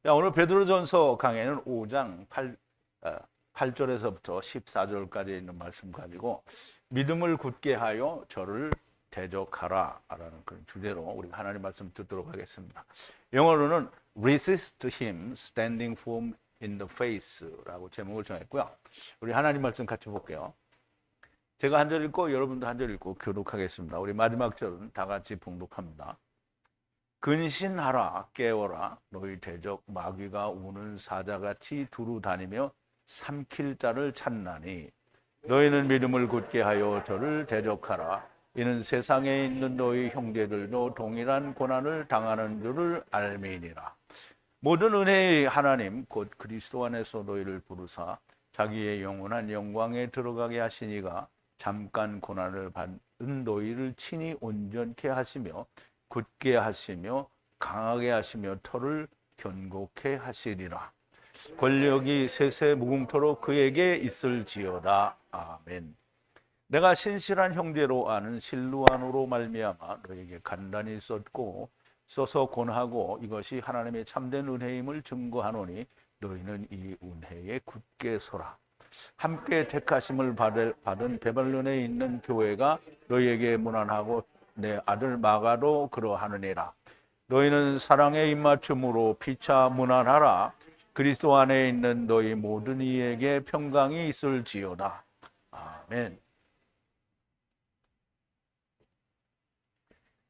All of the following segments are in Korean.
자, 오늘 베드로전서 강해는 5장 8절에서부터 14절까지 있는 말씀 가지고 믿음을 굳게 하여 저를 대적하라 라는 그런 주제로 우리가 하나님 말씀 듣도록 하겠습니다. 영어로는 Resist him standing firm in the face 라고 제목을 정했고요. 우리 하나님 말씀 같이 볼게요. 제가 한 절 읽고 여러분도 한 절 읽고 교독하겠습니다. 우리 마지막 절은 다 같이 봉독합니다. 근신하라 깨어라 너희 대적 마귀가 우는 사자같이 두루 다니며 삼킬 자를 찾나니 너희는 믿음을 굳게 하여 저를 대적하라. 이는 세상에 있는 너희 형제들도 동일한 고난을 당하는 줄을 알미니라. 모든 은혜의 하나님 곧 그리스도 안에서 너희를 부르사 자기의 영원한 영광에 들어가게 하시니가 잠깐 고난을 받은 너희를 친히 온전케 하시며 굳게 하시며 강하게 하시며 터를 견고케 하시리라. 권력이 세세 무궁토록 그에게 있을지어다. 아멘. 내가 신실한 형제로 아는 실루안으로 말미암아 너에게 간단히 썼고 써서 권하고 이것이 하나님의 참된 은혜임을 증거하노니 너희는 이 은혜에 굳게 서라. 함께 택하심을 받은 베발론에 있는 교회가 너희에게 문안하고 내 아들 마가도 그러하느니라. 너희는 사랑의 입맞춤으로 피차 문안하라. 그리스도 안에 있는 너희 모든 이에게 평강이 있을지어다. 아멘.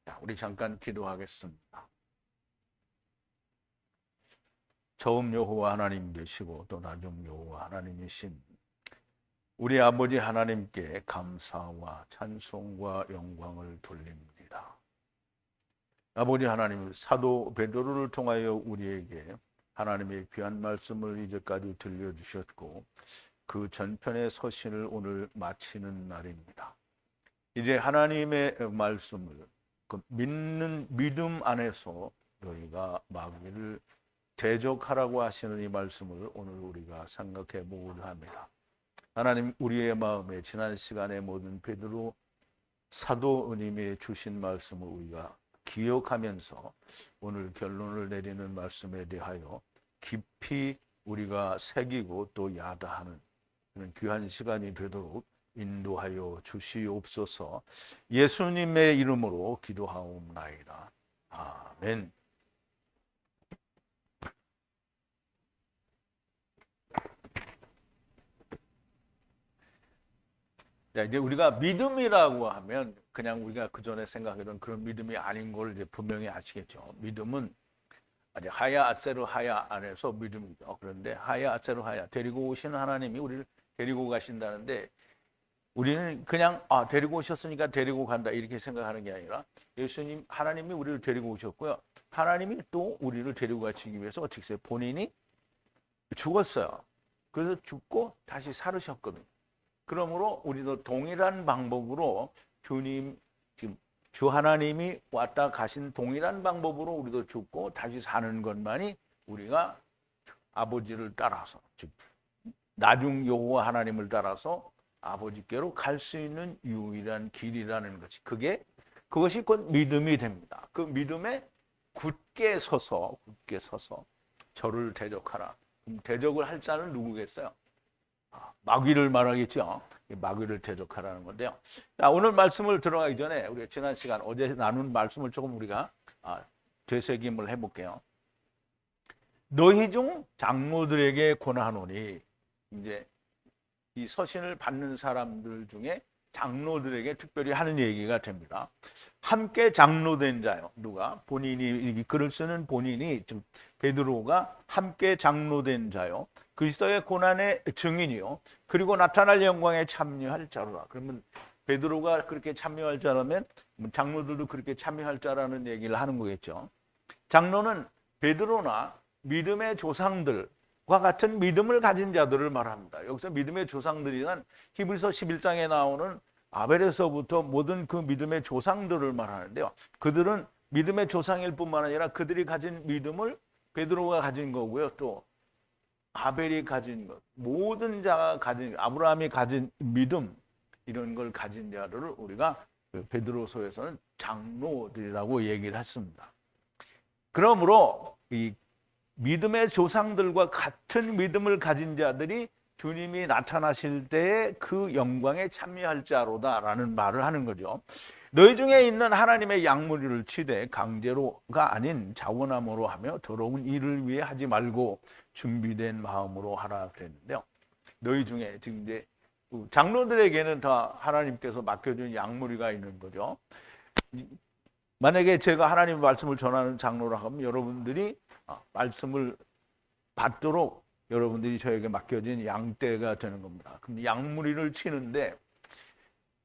자, 우리 잠깐 기도하겠습니다. 처음 여호와 하나님 되시고 또 나중 여호와 하나님이신 우리 아버지 하나님께 감사와 찬송과 영광을 돌립니다. 아버지 하나님, 사도 베드로를 통하여 우리에게 하나님의 귀한 말씀을 이제까지 들려주셨고 그 전편의 서신을 오늘 마치는 날입니다. 이제 하나님의 말씀을 믿는 믿음 안에서 너희가 마귀를 대적하라고 하시는 이 말씀을 오늘 우리가 생각해 보고자 합니다. 하나님, 우리의 마음에 지난 시간에 모든 베드로 사도님이 주신 말씀을 우리가 기억하면서 오늘 결론을 내리는 말씀에 대하여 깊이 우리가 새기고 또 야다하는 그런 귀한 시간이 되도록 인도하여 주시옵소서. 예수님의 이름으로 기도하옵나이다. 아멘. 자, 이제 우리가 믿음이라고 하면 그냥 우리가 그 전에 생각했던 그런 믿음이 아닌 걸 이제 분명히 아시겠죠. 믿음은 아직 하야 아세르 하야 안에서 믿음이죠. 그런데 하야 아세르 하야 데리고 오시는 하나님이 우리를 데리고 가신다는데 우리는 그냥 데리고 오셨으니까 데리고 간다 이렇게 생각하는 게 아니라 예수님 하나님이 우리를 데리고 오셨고요. 하나님이 또 우리를 데리고 가시기 위해서 어떻게 했어요? 본인이 죽었어요. 그래서 죽고 다시 살으셨거든요. 그러므로 우리도 동일한 방법으로 주님 지금 주 하나님이 왔다 가신 동일한 방법으로 우리도 죽고 다시 사는 것만이 우리가 아버지를 따라서 즉 나중 여호와 하나님을 따라서 아버지께로 갈 수 있는 유일한 길이라는 것이 그것이 곧 믿음이 됩니다. 그 믿음에 굳게 서서 저를 대적하라. 그럼 대적을 할 자는 누구겠어요? 마귀를 말하겠죠. 마귀를 대적하라는 건데요. 자, 오늘 말씀을 들어가기 전에 우리가 지난 시간 어제 나눈 말씀을 조금 우리가 되새김을 해볼게요. 너희 중 장로들에게 권하노니 이제 이 서신을 받는 사람들 중에 장로들에게 특별히 하는 얘기가 됩니다. 함께 장로된 자요. 누가? 본인이 이 글을 쓰는 본인이 즉 베드로가 함께 장로된 자요. 그리스도의 고난의 증인이요. 그리고 나타날 영광에 참여할 자로라. 그러면 베드로가 그렇게 참여할 자라면 장로들도 그렇게 참여할 자라는 얘기를 하는 거겠죠. 장로는 베드로나 믿음의 조상들과 같은 믿음을 가진 자들을 말합니다. 여기서 믿음의 조상들이란 히브리서 11장에 나오는 아벨에서부터 모든 그 믿음의 조상들을 말하는데요. 그들은 믿음의 조상일 뿐만 아니라 그들이 가진 믿음을 베드로가 가진 거고요. 또 아벨이 가진 것, 모든 자가 가진, 아브라함이 가진 믿음 이런 걸 가진 자들을 우리가 베드로서에서는 장로들이라고 얘기를 했습니다. 그러므로 이 믿음의 조상들과 같은 믿음을 가진 자들이 주님이 나타나실 때에 그 영광에 참여할 자로다라는 말을 하는 거죠. 너희 중에 있는 하나님의 양무리를 치되 강제로가 아닌 자원함으로 하며 더러운 일을 위해 하지 말고 준비된 마음으로 하라 그랬는데요. 너희 중에 지금 이제 장로들에게는 다 하나님께서 맡겨준 양무리가 있는 거죠. 만약에 제가 하나님의 말씀을 전하는 장로라 하면 여러분들이 말씀을 받도록 여러분들이 저에게 맡겨진 양떼가 되는 겁니다. 그럼 양무리를 치는데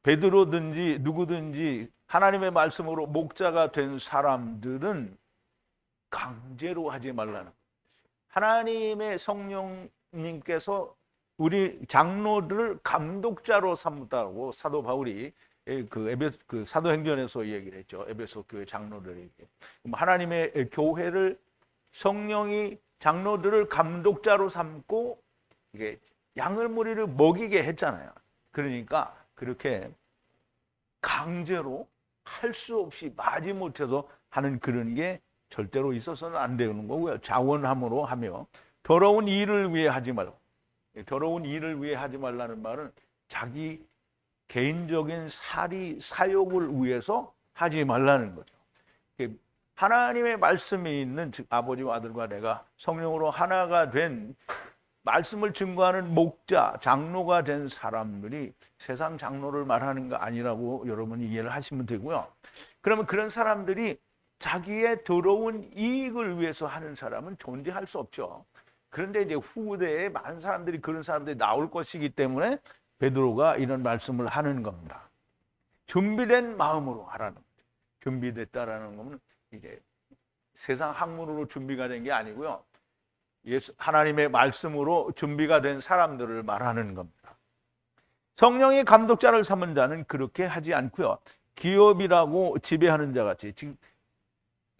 베드로든지 누구든지 하나님의 말씀으로 목자가 된 사람들은 강제로 하지 말라는 거예요. 하나님의 성령님께서 우리 장로들을 감독자로 삼다고 사도 바울이 그 사도행전에서 얘기를 했죠. 에베소 교회 장로들에게. 하나님의 교회를 성령이 장로들을 감독자로 삼고 이게 양을 무리를 먹이게 했잖아요. 그러니까 그렇게 강제로 할 수 없이 마지못해서 하는 그런 게 절대로 있어서는 안 되는 거고요. 자원함으로 하며 더러운 일을 위해 하지 말고. 더러운 일을 위해 하지 말라는 말은 자기 개인적인 사욕을 위해서 하지 말라는 거죠. 하나님의 말씀이 있는 즉 아버지와 아들과 내가 성령으로 하나가 된 말씀을 증거하는 목자, 장로가 된 사람들이 세상 장로를 말하는 거 아니라고 여러분이 이해를 하시면 되고요. 그러면 그런 사람들이 자기의 더러운 이익을 위해서 하는 사람은 존재할 수 없죠. 그런데 이제 후대에 많은 사람들이 그런 사람들이 나올 것이기 때문에 베드로가 이런 말씀을 하는 겁니다. 준비된 마음으로 하라는 거죠. 준비됐다라는 것은 이제 세상 학문으로 준비가 된 게 아니고요. 하나님의 말씀으로 준비가 된 사람들을 말하는 겁니다. 성령이 감독자를 삼은 자는 그렇게 하지 않고요. 기업이라고 지배하는 자 같이 지금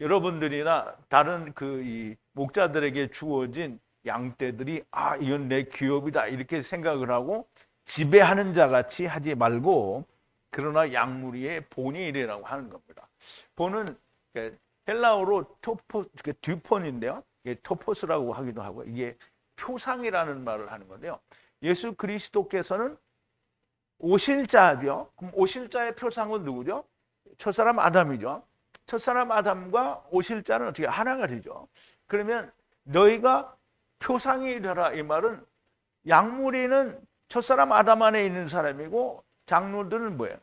여러분들이나 다른 이 목자들에게 주어진 양떼들이 이건 내 기업이다 이렇게 생각을 하고 지배하는 자 같이 하지 말고 그러나 양무리의 본이라고 하는 겁니다. 본은 헬라어로 듀폰인데요. 토포스라고 하기도 하고 이게 표상이라는 말을 하는 건데요. 예수 그리스도께서는 오실자죠. 그럼 오실자의 표상은 누구죠? 첫사람 아담이죠. 첫사람 아담과 오실자는 어떻게 하나가 되죠. 그러면 너희가 표상이 되라 이 말은 양무리는 첫사람 아담 안에 있는 사람이고 장로들은 뭐예요?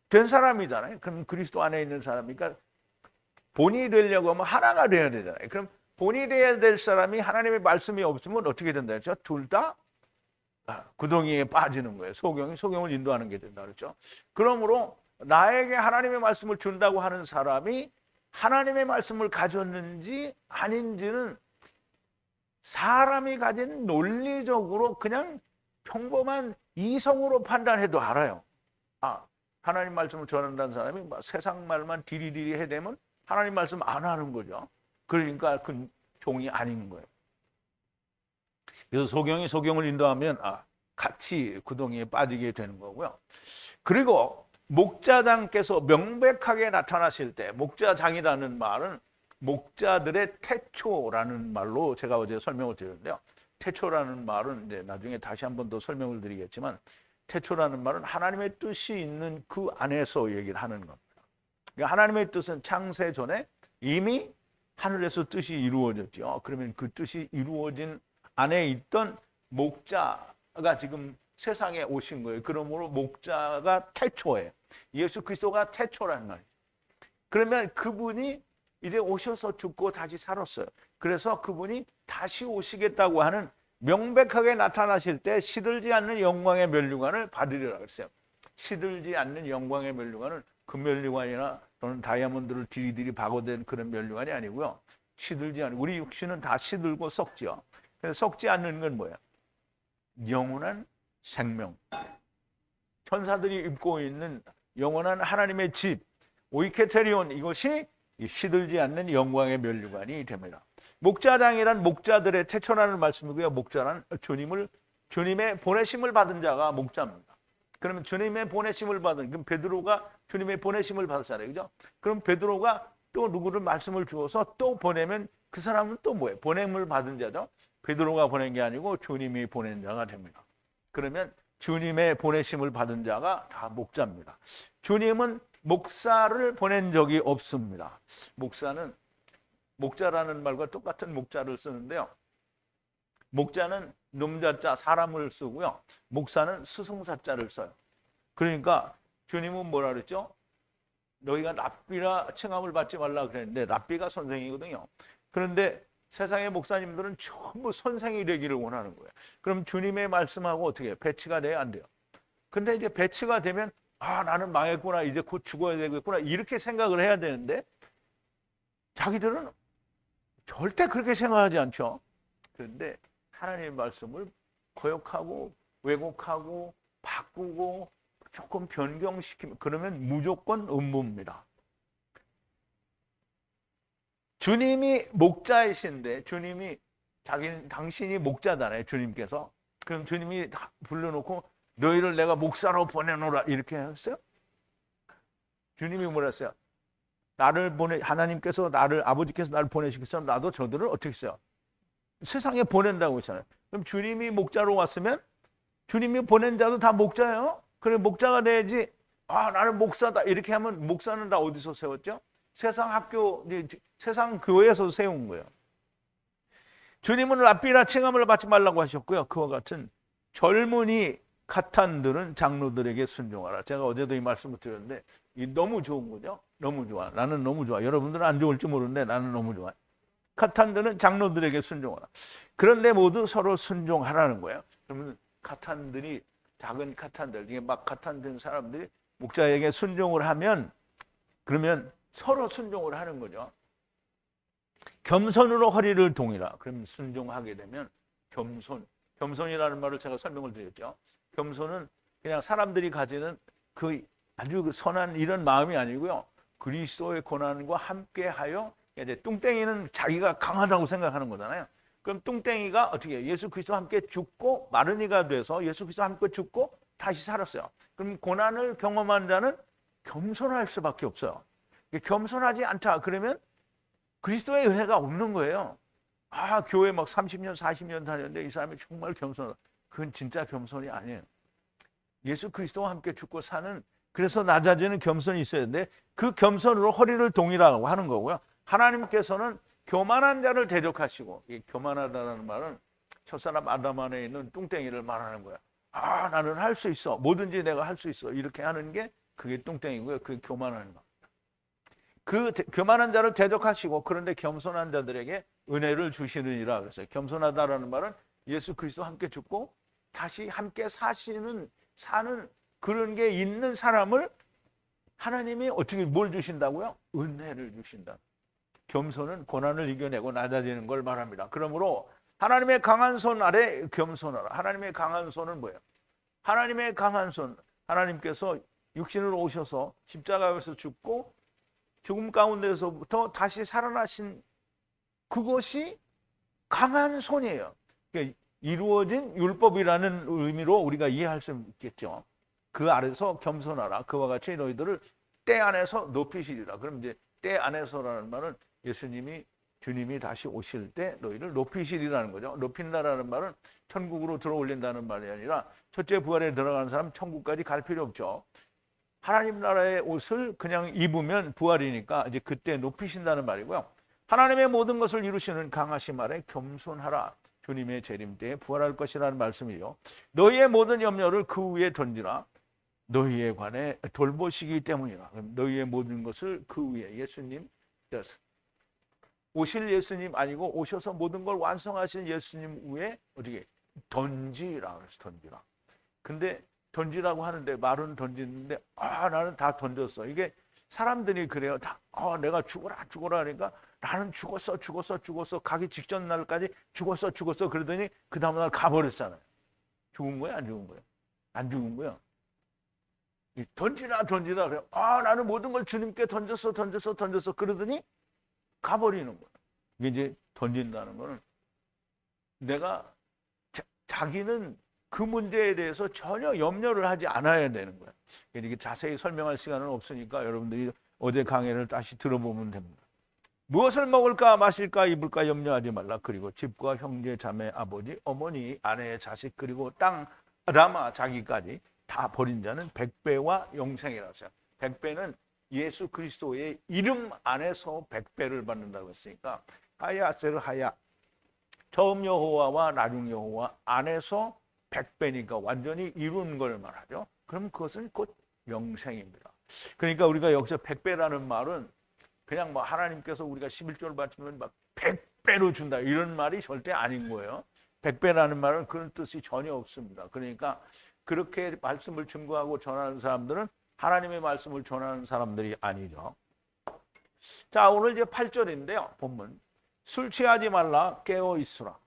된 사람이잖아요. 그럼 그리스도 안에 있는 사람이니까 본이 되려고 하면 하나가 되어야 되잖아요. 그럼 본이 되어야 될 사람이 하나님의 말씀이 없으면 어떻게 된다 했죠? 둘 다 구덩이에 빠지는 거예요. 소경을 인도하는 게 된다 그랬죠. 그러므로 나에게 하나님의 말씀을 준다고 하는 사람이 하나님의 말씀을 가졌는지 아닌지는 사람이 가진 논리적으로 그냥 평범한 이성으로 판단해도 알아요. 하나님 말씀을 전한다는 사람이 세상 말만 디리디리 해대면 하나님 말씀 안 하는 거죠. 그러니까 그 종이 아닌 거예요. 그래서 소경을 인도하면 같이 구덩이에 빠지게 되는 거고요. 그리고 목자장께서 명백하게 나타나실 때, 목자장이라는 말은 목자들의 태초라는 말로 제가 어제 설명을 드렸는데요. 태초라는 말은 이제 나중에 다시 한 번 더 설명을 드리겠지만 태초라는 말은 하나님의 뜻이 있는 그 안에서 얘기를 하는 겁니다. 그러니까 하나님의 뜻은 창세 전에 이미 하늘에서 뜻이 이루어졌죠. 그러면 그 뜻이 이루어진 안에 있던 목자가 지금 세상에 오신 거예요. 그러므로 목자가 태초예요. 예수 그리스도가 태초라는 말이에요. 그러면 그분이 이제 오셔서 죽고 다시 살았어요. 그래서 그분이 다시 오시겠다고 하는 명백하게 나타나실 때 시들지 않는 영광의 면류관을 받으리라 그랬어요. 시들지 않는 영광의 면류관은 금면류관이나 또는 다이아몬드를 디리디리 박아댄 그런 면류관이 아니고요. 시들지 않는, 우리 육신은 다 시들고 썩죠. 그래서 썩지 않는 건 뭐야? 영원한 생명. 천사들이 입고 있는 영원한 하나님의 집, 오이케테리온, 이것이 시들지 않는 영광의 면류관이 됩니다. 목자장이란 목자들의 태초라는 말씀이고요. 목자란 주님의 보내심을 받은 자가 목자입니다. 그러면 주님의 보내심을 받은, 그럼 베드로가 주님의 보내심을 받았잖아요. 그죠? 그럼 베드로가 또 누구를 말씀을 주어서 또 보내면 그 사람은 또 뭐예요? 보냄을 받은 자죠. 베드로가 보낸 게 아니고 주님이 보낸 자가 됩니다. 그러면 주님의 보내심을 받은 자가 다 목자입니다. 주님은 목사를 보낸 적이 없습니다. 목사는 목자라는 말과 똑같은 목자를 쓰는데요. 목자는 놈자자 사람을 쓰고요. 목사는 스승사자를 써요. 그러니까 주님은 뭐라 그랬죠? 너희가 랍비라 칭함을 받지 말라 그랬는데 랍비가 선생이거든요. 그런데 세상의 목사님들은 전부 선생이 되기를 원하는 거예요. 그럼 주님의 말씀하고 어떻게 해요? 배치가 돼야 안 돼요. 근데 이제 배치가 되면 나는 망했구나. 이제 곧 죽어야 되겠구나. 이렇게 생각을 해야 되는데 자기들은 절대 그렇게 생각하지 않죠. 그런데 하나님의 말씀을 거역하고 왜곡하고 바꾸고 조금 변경시키면 그러면 무조건 음모입니다. 주님이 목자이신데 주님이 당신이 목자잖아요. 주님께서. 그럼 주님이 불러놓고 너희를 내가 목사로 보내노라 이렇게 했어요? 주님이 뭐라 했어요? 하나님께서 아버지께서 나를 보내시겠어? 나도 저들을 어떻게 했어요? 세상에 보낸다고 했잖아요. 그럼 주님이 목자로 왔으면 주님이 보낸 자도 다 목자예요. 그래 목자가 돼야지. 나는 목사다 이렇게 하면 목사는 다 어디서 세웠죠? 세상 학교, 세상 교회에서 세운 거예요. 주님은 랍비나 칭함을 받지 말라고 하셨고요. 그와 같은 젊은이 가탄들은 장로들에게 순종하라. 제가 어제도 이 말씀을 드렸는데 너무 좋은 거죠. 너무 좋아. 나는 너무 좋아. 여러분들은 안 좋을지 모르는데 나는 너무 좋아. 가탄들은 장로들에게 순종하라. 그런데 모두 서로 순종하라는 거예요. 그러면 가탄들이 작은 가탄들, 이게 막 가탄된 사람들이 목자에게 순종을 하면 그러면 서로 순종을 하는 거죠. 겸손으로 허리를 동이라. 그럼 순종하게 되면 겸손이라는 말을 제가 설명을 드렸죠. 겸손은 그냥 사람들이 가지는 그 아주 선한 이런 마음이 아니고요. 그리스도의 고난과 함께하여 이제 뚱땡이는 자기가 강하다고 생각하는 거잖아요. 그럼 뚱땡이가 어떻게 해요? 예수 그리스도와 함께 죽고 마른 이가 돼서 예수 그리스도와 함께 죽고 다시 살았어요. 그럼 고난을 경험한 자는 겸손할 수밖에 없어요. 겸손하지 않다 그러면 그리스도의 은혜가 없는 거예요. 교회 막 30년 40년 다녔는데 이 사람이 정말 겸손하다. 그건 진짜 겸손이 아니에요. 예수 그리스도와 함께 죽고 사는 그래서 낮아지는 겸손이 있어야 되는데 그 겸손으로 허리를 동이라고 하는 거고요. 하나님께서는 교만한 자를 대적하시고 이 교만하다는 말은 첫사람 아담 안에 있는 뚱땡이를 말하는 거야. 나는 할 수 있어. 뭐든지 내가 할 수 있어. 이렇게 하는 게 그게 뚱땡이고요. 그게 교만한 거. 그 교만한 자를 대적하시고 그런데 겸손한 자들에게 은혜를 주시느니라 그랬어요. 겸손하다라는 말은 예수 그리스도와 함께 죽고 다시 함께 사는 그런 게 있는 사람을 하나님이 어떻게 뭘 주신다고요? 은혜를 주신다. 겸손은 고난을 이겨내고 낮아지는 걸 말합니다. 그러므로 하나님의 강한 손 아래 겸손하라. 하나님의 강한 손은 뭐예요? 하나님의 강한 손. 하나님께서 육신으로 오셔서 십자가에서 죽고 죽음 가운데서부터 다시 살아나신 그것이 강한 손이에요. 그러니까 이루어진 율법이라는 의미로 우리가 이해할 수 있겠죠. 그 아래서 겸손하라. 그와 같이 너희들을 때 안에서 높이시리라. 그럼 이제 때 안에서라는 말은 주님이 다시 오실 때 너희를 높이시리라는 거죠. 높인다라는 말은 천국으로 들어올린다는 말이 아니라 첫째 부활에 들어가는 사람 천국까지 갈 필요 없죠. 하나님 나라의 옷을 그냥 입으면 부활이니까 이제 그때 높이신다는 말이고요. 하나님의 모든 것을 이루시는 강하신 아래 겸손하라. 주님의 재림 때에 부활할 것이라는 말씀이요. 너희의 모든 염려를 그 위에 던지라. 너희에 관해 돌보시기 때문이라. 너희의 모든 것을 그 위에 예수님 오실 예수님 아니고 오셔서 모든 걸 완성하신 예수님 위에 어떻게 던지라 그래서 던지라. 근데 던지라고 하는데 말은 던지는데 나는 다 던졌어. 이게 사람들이 그래요. 다 내가 죽어라 하니까 나는 죽었어 가기 직전 날까지 죽었어 그러더니 그 다음 날 가버렸잖아요. 죽은 거야 안 죽은 거야? 안 죽은 거야. 던지라 그래요. 나는 모든 걸 주님께 던졌어 그러더니 가버리는 거야. 이게 이제 던진다는 거는 내가 자기는 그 문제에 대해서 전혀 염려를 하지 않아야 되는 거야. 이게 자세히 설명할 시간은 없으니까 여러분들이 어제 강의를 다시 들어보면 됩니다. 무엇을 먹을까 마실까 입을까 염려하지 말라. 그리고 집과 형제 자매 아버지 어머니 아내 자식 그리고 땅 라마 자기까지 다 버린 자는 백배와 영생이라서요. 백배는 예수 그리스도의 이름 안에서 백배를 받는다고 했으니까 하야 아세르 하야 처음 여호와와 나중 여호와 안에서 백배니까 완전히 이룬 걸 말하죠. 그럼 그것은 곧 영생입니다. 그러니까 우리가 여기서 백배라는 말은 그냥 뭐 하나님께서 우리가 11조를 바치면 막 100배로 준다 이런 말이 절대 아닌 거예요. 100배라는 말은 그런 뜻이 전혀 없습니다. 그러니까 그렇게 말씀을 증거하고 전하는 사람들은 하나님의 말씀을 전하는 사람들이 아니죠. 자, 오늘 이제 8절인데요. 본문. 술 취하지 말라 깨어 있으라.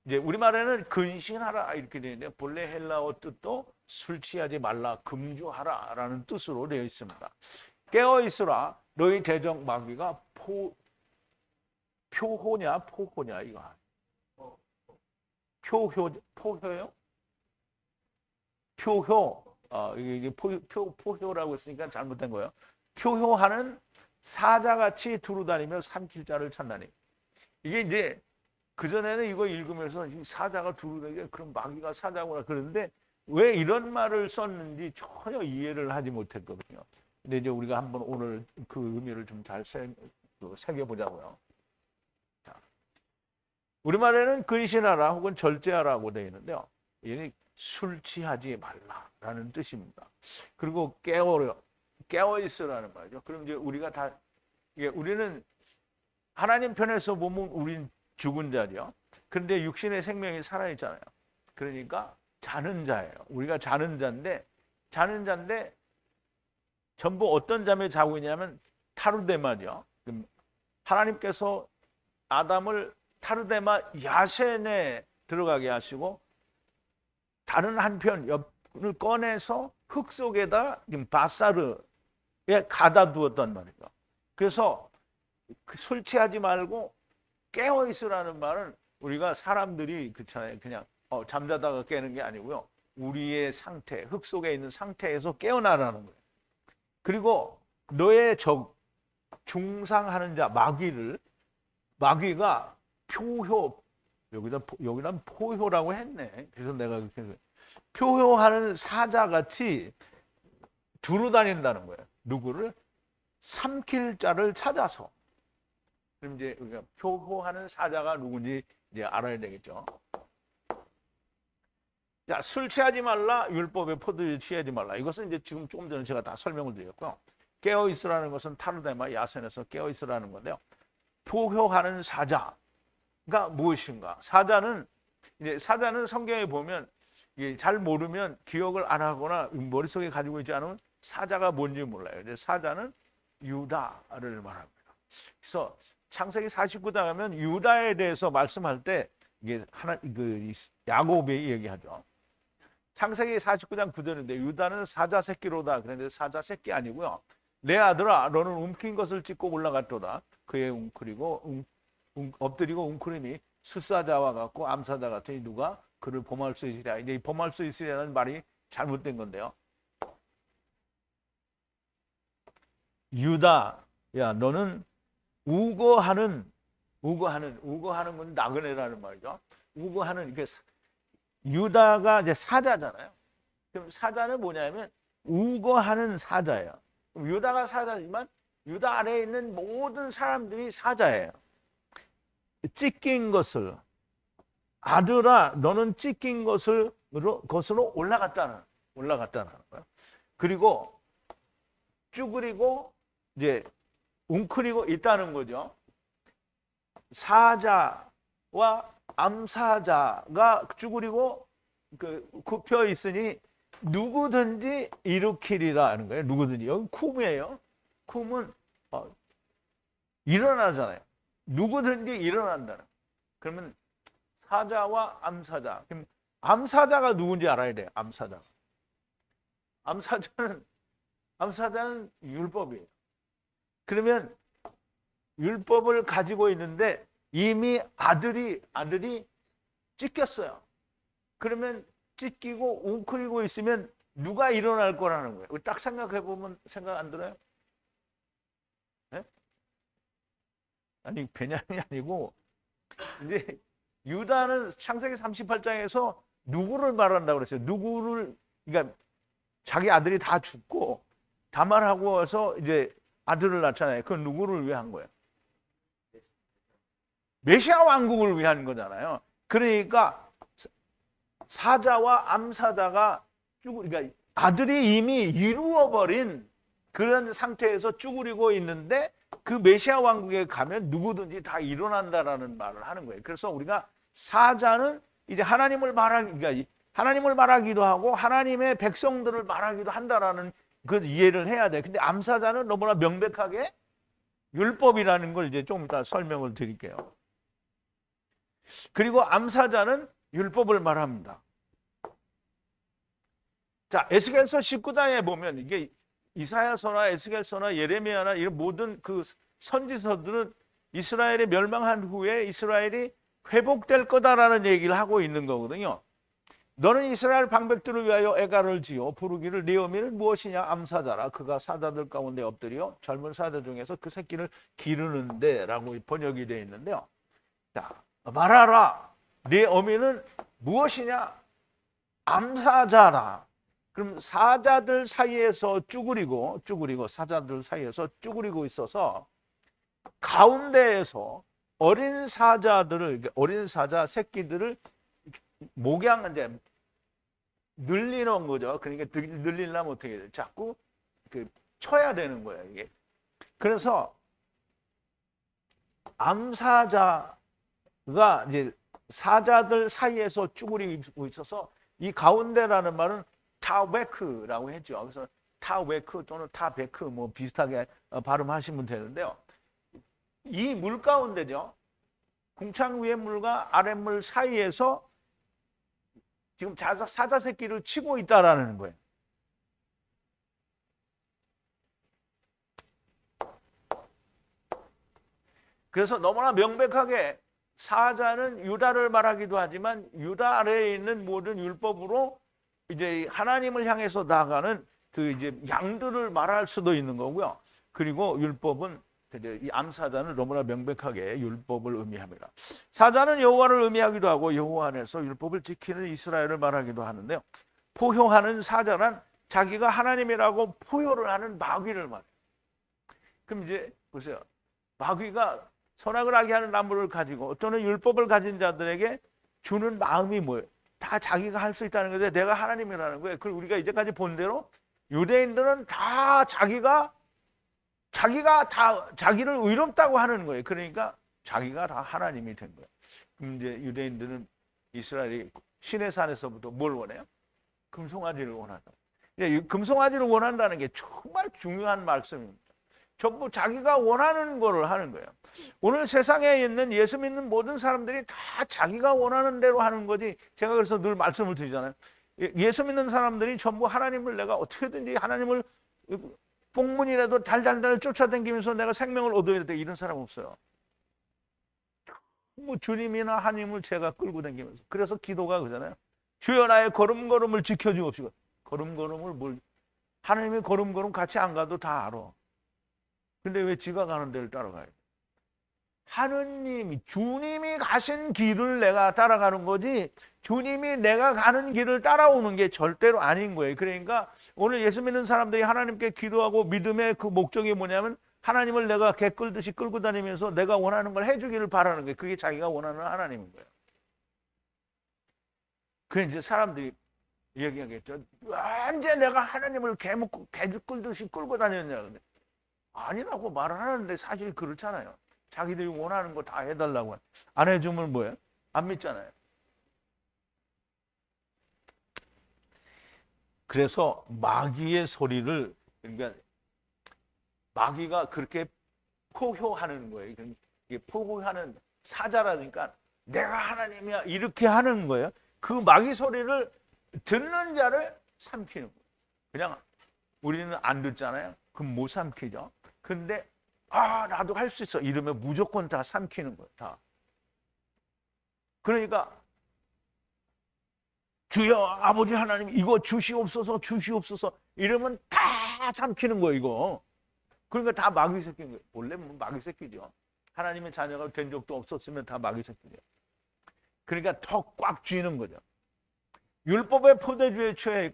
이제 우리말에는 근신하라 이렇게 되는데 본래 헬라어 뜻도 술 취하지 말라 금주하라라는 뜻으로 되어 있습니다. 깨어 있으라. 너희 대적 마귀가 표호냐 포호냐 이거 포효요? 표효 이게 포효라고 했으니까 잘못된 거예요. 표효하는 사자같이 두루다니며 삼킬 자를 찾나니. 이게 이제 그전에는 이거 읽으면서 사자가 두루다니게 그럼 마귀가 사자구나 그러는데 왜 이런 말을 썼는지 전혀 이해를 하지 못했거든요. 근데 이제 우리가 한번 오늘 그 의미를 좀 잘 새겨보자고요. 자, 우리말에는 근신하라 혹은 절제하라고 되어 있는데요. 이게 술 취하지 말라라는 뜻입니다. 그리고 깨어 있으라는 말이죠. 그럼 이제 우리가 다 우리는 하나님 편에서 보면 우린 죽은 자죠. 그런데 육신의 생명이 살아 있잖아요. 그러니까 자는 자예요. 우리가 자는 자인데 전부 어떤 잠에 자고 있냐면 타르데마죠. 하나님께서 아담을 타르데마 야센에 들어가게 하시고 다른 한편 옆을 꺼내서 흙 속에다 바사르에 가다 두었단 말이죠. 그래서 술 취하지 말고 깨어 있으라는 말은 우리가 사람들이 그렇잖아요. 그냥 잠자다가 깨는 게 아니고요. 우리의 상태, 흙 속에 있는 상태에서 깨어나라는 거예요. 그리고 너의 적 중상하는 자 마귀가 표효 여기다 포효라고 했네. 그래서 내가 그렇게 표효하는 사자같이 두루 다닌다는 거예요. 누구를? 삼킬 자를 찾아서. 그럼 이제 우리가 표효하는 사자가 누군지 이제 알아야 되겠죠. 자, 술 취하지 말라, 율법의 포도주 취하지 말라. 이것은 이제 지금 조금 전에 제가 다 설명을 드렸고요. 깨어 있으라는 것은 타르데마 야센에서 깨어 있으라는 건데요. 포효하는 사자가 무엇인가? 사자는 성경에 보면 잘 모르면 기억을 안 하거나 머릿속에 가지고 있지 않으면 사자가 뭔지 몰라요. 근데 사자는 유다를 말합니다. 그래서 창세기 49장 하면 유다에 대해서 말씀할 때 이게 야곱이 얘기하죠. 창세기 49장 9절인데 유다는 사자 새끼로다. 그런데 사자 새끼 아니고요. 내 아들아 너는 움킨 것을 찢고 올라갔도다. 그의 웅크리고 엎드리고 웅크림이 숫사자와 같고 암사자 같으니 누가 그를 범할 수 있으리라. 이제 범할 수 있으리라는 말이 잘못된 건데요. 유다, 야 너는 우거하는 건 나그네라는 말이죠. 우거하는 이게 유다가 이제 사자잖아요. 그럼 사자는 뭐냐면 우거하는 사자예요. 유다가 사자지만 유다 아래에 있는 모든 사람들이 사자예요. 찢긴 것을 아들아 너는 찢긴 것으로 올라갔다는 거예요. 그리고 쭈그리고 이제 웅크리고 있다는 거죠. 사자와 암사자가 쭈그리고 굽혀 있으니 누구든지 일으키리라 하는 거예요. 누구든지. 여기 쿰이에요. 쿰은 일어나잖아요. 누구든지 일어난다는. 그러면 사자와 암사자. 그럼 암사자가 누군지 알아야 돼요. 암사자는 율법이에요. 그러면 율법을 가지고 있는데 이미 아들이 찢겼어요. 그러면 찢기고 웅크리고 있으면 누가 일어날 거라는 거예요. 딱 생각해 보면 생각 안 들어요? 네? 아니 베냐민이 아니고 이제 유다는 창세기 38장에서 누구를 말한다고 그랬어요. 누구를 그러니까 자기 아들이 다 죽고 다말하고 와서 이제 아들을 낳잖아요. 그 누구를 위한 거예요? 메시아 왕국을 위한 거잖아요. 그러니까 사자와 암사자가 그러니까 아들이 이미 이루어버린 그런 상태에서 쭈그리고 있는데 그 메시아 왕국에 가면 누구든지 다 일어난다라는 말을 하는 거예요. 그래서 우리가 사자는 이제 하나님을 말하기도 하고 하나님의 백성들을 말하기도 한다라는 그 이해를 해야 돼. 근데 암사자는 너무나 명백하게 율법이라는 걸 이제 좀 이따 설명을 드릴게요. 그리고 암사자는 율법을 말합니다. 자, 에스겔서 19장에 보면 이게 이사야서나 에스겔서나 예레미야나 이런 모든 그 선지서들은 이스라엘이 멸망한 후에 이스라엘이 회복될 거다라는 얘기를 하고 있는 거거든요. 너는 이스라엘 방백들을 위하여 애가를 지어 부르기를 네 어미는 무엇이냐? 암사자라. 그가 사자들 가운데 엎드려 젊은 사자 중에서 그 새끼를 기르는데 라고 번역이 되어 있는데요. 자, 말하라. 네 어미는 무엇이냐? 암사자라. 그럼 사자들 사이에서 쭈그리고 사자들 사이에서 쭈그리고 있어서 가운데에서 어린 사자 새끼들을 목양 이제 늘리는 거죠. 그러니까 늘리려면 어떻게 해야 돼? 자꾸 쳐야 되는 거예요, 이게. 그래서 암사자가 이제 사자들 사이에서 쭈그리고 있어서 이 가운데라는 말은 타베크라고 했죠. 그래서 타웨크 또는 타베크 뭐 비슷하게 발음하시면 되는데요. 이 물 가운데죠. 궁창 위의 물과 아랫물 사이에서 지금 사자 새끼를 치고 있다라는 거예요. 그래서 너무나 명백하게 사자는 유다를 말하기도 하지만 유다 아래에 있는 모든 율법으로 이제 하나님을 향해서 나아가는 그 이제 양들을 말할 수도 있는 거고요. 그리고 율법은 이제 이 암사자는 너무나 명백하게 율법을 의미합니다. 사자는 여호와를 의미하기도 하고 여호와 안에서 율법을 지키는 이스라엘을 말하기도 하는데요. 포효하는 사자란 자기가 하나님이라고 포효를 하는 마귀를 말해요. 그럼 이제 보세요. 마귀가 선악을 하게 하는 나무를 가지고 또는 율법을 가진 자들에게 주는 마음이 뭐예요? 다 자기가 할 수 있다는 거죠. 내가 하나님이라는 거예요. 그리고 우리가 이제까지 본 대로 유대인들은 다 자기가 다 자기를 의롭다고 하는 거예요. 그러니까 자기가 다 하나님이 된 거예요. 그럼 이제 유대인들은 이스라엘이 시내산에서부터 뭘 원해요? 금송아지를 원한다. 금송아지를 원한다는 게 정말 중요한 말씀입니다. 전부 자기가 원하는 거를 하는 거예요. 오늘 세상에 있는 예수 믿는 모든 사람들이 다 자기가 원하는 대로 하는 거지. 제가 그래서 늘 말씀을 드리잖아요. 예수 믿는 사람들이 전부 하나님을 내가 어떻게든지 하나님을 뽕문이라도 달달달 쫓아다니면서 내가 생명을 얻어야 돼. 이런 사람 없어요. 뭐 주님이나 하나님을 제가 끌고 다니면서. 그래서 기도가 그잖아요. 주여 나의 걸음걸음을 지켜주옵시고. 걸음걸음을 하나님의 걸음걸음 같이 안 가도 다 알아. 근데 왜 지가 가는 데를 따라가요? 주님이 가신 길을 내가 따라가는 거지 주님이 내가 가는 길을 따라오는 게 절대로 아닌 거예요. 그러니까 오늘 예수 믿는 사람들이 하나님께 기도하고 믿음의 그 목적이 뭐냐면 하나님을 내가 개 끌듯이 끌고 다니면서 내가 원하는 걸 해주기를 바라는 거예요. 그게 자기가 원하는 하나님인 거예요. 그 이제 사람들이 얘기하겠죠. 언제 내가 하나님을 개 끌듯이 끌고 다녔냐. 근데 아니라고 말을 하는데 사실 그렇잖아요. 자기들이 원하는 거 다 해달라고 안 해주면 뭐예요? 안 믿잖아요. 그래서 마귀의 소리를 그러니까 마귀가 그렇게 포효하는 거예요. 포효하는 사자라니까 내가 하나님이야 이렇게 하는 거예요. 그 마귀 소리를 듣는 자를 삼키는 거예요. 그냥 우리는 안 듣잖아요. 그럼 못 삼키죠. 근데 나도 할 수 있어 이러면 무조건 다 삼키는 거예요. 다. 그러니까 주여 아버지 하나님 이거 주시옵소서 이러면 다 삼키는 거예요. 이거. 그러니까 다 마귀 새끼인 거예요. 원래 마귀 새끼죠. 하나님의 자녀가 된 적도 없었으면 다 마귀 새끼예요. 그러니까 더 꽉 쥐는 거죠. 율법의 포도주에 취해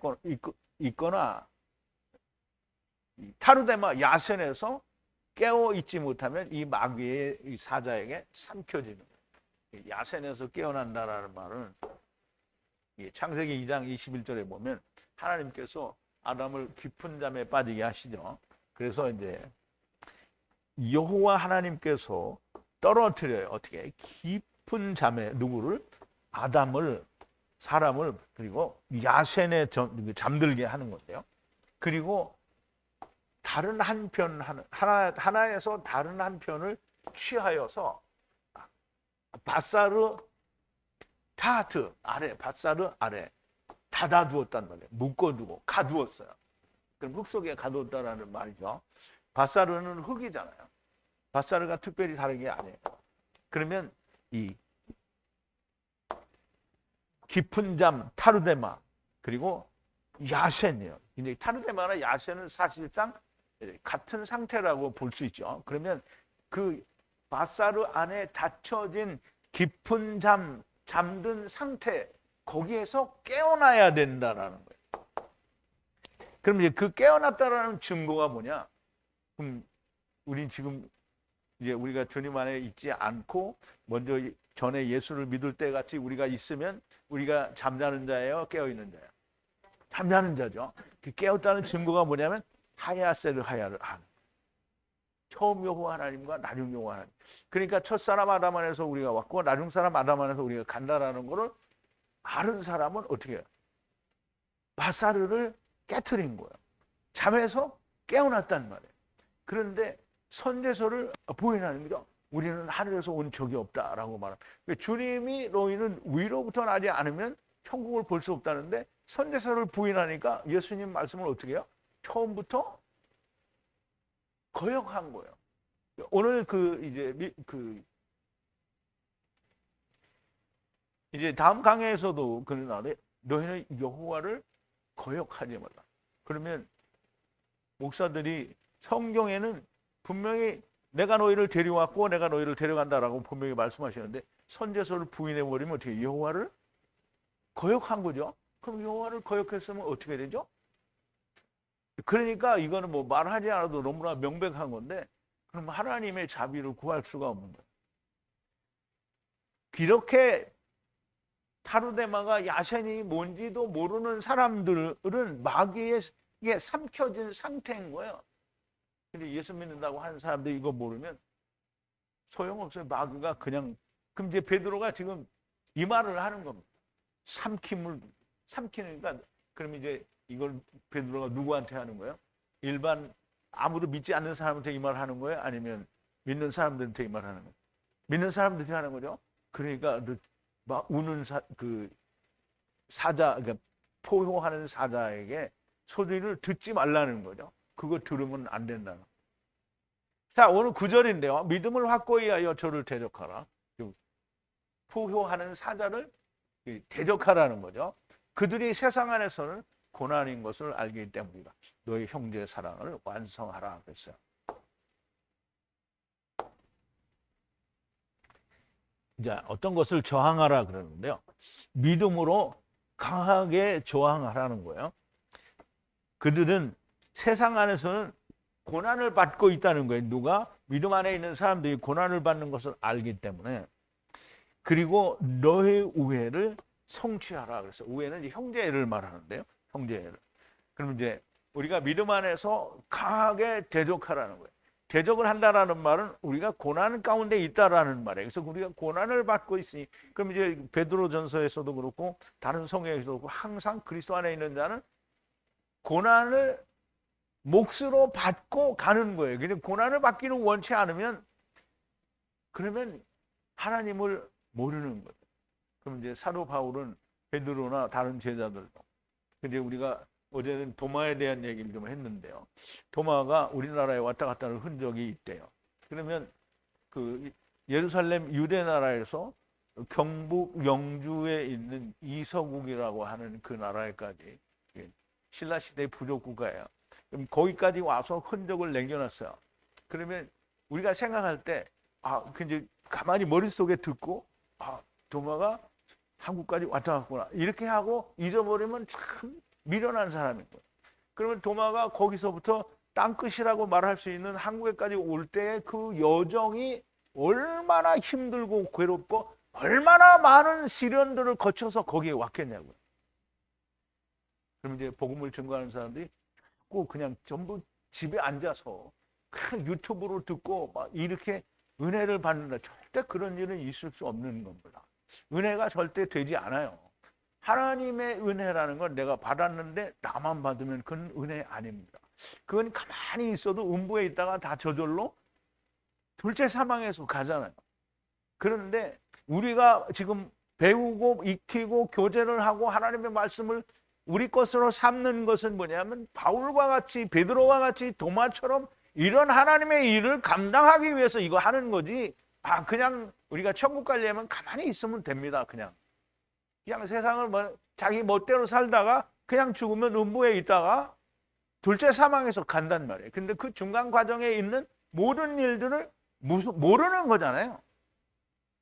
있거나 타르데마 야센에서 깨어 있지 못하면 이 마귀의 이 사자에게 삼켜지는 거예요. 야센에서 깨어난다라는 말은 창세기 2장 21절에 보면 하나님께서 아담을 깊은 잠에 빠지게 하시죠. 그래서 이제 여호와 하나님께서 떨어뜨려요. 어떻게? 깊은 잠에 누구를? 아담을, 사람을, 그리고 야센에 잠들게 하는 건데요. 그리고 다른 한편 하나에서 다른 한편을 취하여서 바사르 타트 아래, 바사르 아래 닫아두었단 말이에요. 묶어두고 가두었어요. 그럼 흙 속에 가두었다라는 말이죠. 바사르는 흙이잖아요. 바사르가 특별히 다른 게 아니에요. 그러면 이 깊은 잠 타르데마 그리고 야센이에요. 근데 타르데마나 야센은 사실상 같은 상태라고 볼 수 있죠. 그러면 그 바사르 안에 닫혀진 깊은 잠든 상태 거기에서 깨어나야 된다라는 거예요. 그럼 이제 그 깨어났다라는 증거가 뭐냐? 그럼 우리 지금 이제 우리가 주님 안에 있지 않고 먼저 전에 예수를 믿을 때 같이 우리가 있으면 우리가 잠자는 자예요, 깨어 있는 자예요? 잠자는 자죠. 그 깨었다는 증거가 뭐냐면 하야세를 하야를 하는. 처음 여호와 하나님과 나중 여호와 하나님. 그러니까 첫사람 아담 안에서 우리가 왔고 나중 사람 아담 안에서 우리가 간다라는 거를 아는 사람은 어떻게 해요? 바사르를 깨트린 거예요. 잠에서 깨어났단 말이에요. 그런데 선제서를 부인하는 거죠. 우리는 하늘에서 온 적이 없다라고 말합니다. 주님이 너희는 위로부터 나지 않으면 천국을 볼 수 없다는데 선제서를 부인하니까 예수님 말씀을 어떻게 해요? 처음부터 거역한 거예요. 오늘 이제 다음 강해에서도 그런 날에 너희는 여호와를 거역하지 말라. 그러면 목사들이 성경에는 분명히 내가 너희를 데려왔고 내가 너희를 데려간다라고 분명히 말씀하시는데 선제서를 부인해 버리면 어떻게 여호와를 거역한 거죠. 그럼 여호와를 거역했으면 어떻게 되죠? 그러니까 이거는 뭐 말하지 않아도 너무나 명백한 건데 그럼 하나님의 자비를 구할 수가 없는 거예요. 이렇게 타르데마가 야센이 뭔지도 모르는 사람들은 마귀에 삼켜진 상태인 거예요. 근데 예수 믿는다고 하는 사람들이 이거 모르면 소용없어요. 마귀가 그냥. 그럼 이제 베드로가 지금 이 말을 하는 겁니다. 삼키니까 그럼 이제 이걸 베드로가 누구한테 하는 거예요? 일반 아무도 믿지 않는 사람한테 이 말을 하는 거예요? 아니면 믿는 사람들한테 이 말을 하는 거예요? 믿는 사람들한테 하는 거죠. 그러니까 막 우는 사자, 그러니까 포효하는 사자에게 소리를 듣지 말라는 거죠. 그거 들으면 안 된다는. 자, 오늘 9절인데요. 믿음을 확고히 하여 저를 대적하라. 포효하는 사자를 대적하라는 거죠. 그들이 세상 안에서는 고난인 것을 알기 때문이다. 너희 형제의 사랑을 완성하라 그랬어요. 이제 어떤 것을 저항하라 그러는데요. 믿음으로 강하게 저항하라는 거예요. 그들은 세상 안에서는 고난을 받고 있다는 거예요. 누가? 믿음 안에 있는 사람들이 고난을 받는 것을 알기 때문에. 그리고 너의 우애를 성취하라. 그래서 우애는 이제 형제를 말하는데요. 형제를. 그럼 이제 우리가 믿음 안에서 강하게 대적하라는 거예요. 대적을 한다라는 말은 우리가 고난 가운데 있다라는 말이에요. 그래서 우리가 고난을 받고 있으니, 그럼 이제 베드로전서에서도 그렇고 다른 성경에서도 그렇고 항상 그리스도 안에 있는 자는 고난을 몫으로 받고 가는 거예요. 근데 고난을 받기는 원치 않으면 그러면 하나님을 모르는 거예요. 그럼 이제 사도 바울은 베드로나 다른 제자들도, 근데 우리가 어제는 도마에 대한 얘기를 좀 했는데요. 도마가 우리나라에 왔다 갔다 하는 흔적이 있대요. 그러면 그 예루살렘 유대 나라에서 경북 영주에 있는 이서국이라고 하는 그 나라에까지, 신라 시대 부족 국가예요. 그럼 거기까지 와서 흔적을 남겨놨어요. 그러면 우리가 생각할 때 이제 가만히 머릿속에 듣고, 도마가 한국까지 왔다 갔구나. 이렇게 하고 잊어버리면 참 미련한 사람인 거예요. 그러면 도마가 거기서부터 땅끝이라고 말할 수 있는 한국에까지 올 때의 그 여정이 얼마나 힘들고 괴롭고 얼마나 많은 시련들을 거쳐서 거기에 왔겠냐고요. 그럼 이제 복음을 증거하는 사람들이 꼭 그냥 전부 집에 앉아서 그냥 유튜브로 듣고 막 이렇게 은혜를 받는다. 절대 그런 일은 있을 수 없는 겁니다. 은혜가 절대 되지 않아요. 하나님의 은혜라는 건 내가 받았는데 나만 받으면 그건 은혜 아닙니다. 그건 가만히 있어도 음부에 있다가 다 저절로 둘째 사망에서 가잖아요. 그런데 우리가 지금 배우고 익히고 교제를 하고 하나님의 말씀을 우리 것으로 삼는 것은 뭐냐면 바울과 같이 베드로와 같이 도마처럼 이런 하나님의 일을 감당하기 위해서 이거 하는 거지. 그냥 우리가 천국 가려면 가만히 있으면 됩니다. 그냥 세상을 자기 멋대로 살다가 그냥 죽으면 음부에 있다가 둘째 사망에서 간단 말이에요. 근데 그 중간 과정에 있는 모든 일들을 모르는 거잖아요.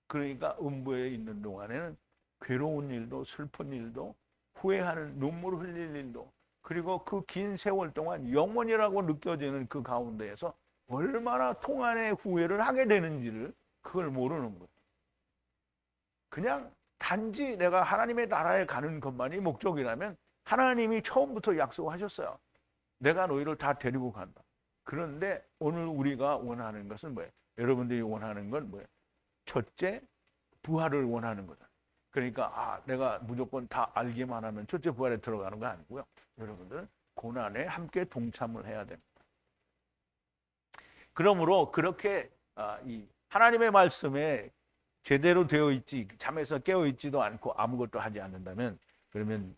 그러니까 음부에 있는 동안에는 괴로운 일도 슬픈 일도 후회하는 눈물 흘릴 일도 그리고 그 긴 세월 동안 영원이라고 느껴지는 그 가운데에서 얼마나 통한의 후회를 하게 되는지를 그걸 모르는 거예요. 그냥 단지 내가 하나님의 나라에 가는 것만이 목적이라면 하나님이 처음부터 약속하셨어요. 내가 너희를 다 데리고 간다. 그런데 오늘 우리가 원하는 것은 뭐예요? 여러분들이 원하는 건 뭐예요? 첫째, 부활을 원하는 거다. 그러니까 내가 무조건 다 알기만 하면 첫째 부활에 들어가는 거 아니고요. 여러분들은 고난에 함께 동참을 해야 됩니다. 그러므로 그렇게 이 하나님의 말씀에 제대로 되어 있지 잠에서 깨어 있지도 않고 아무것도 하지 않는다면 그러면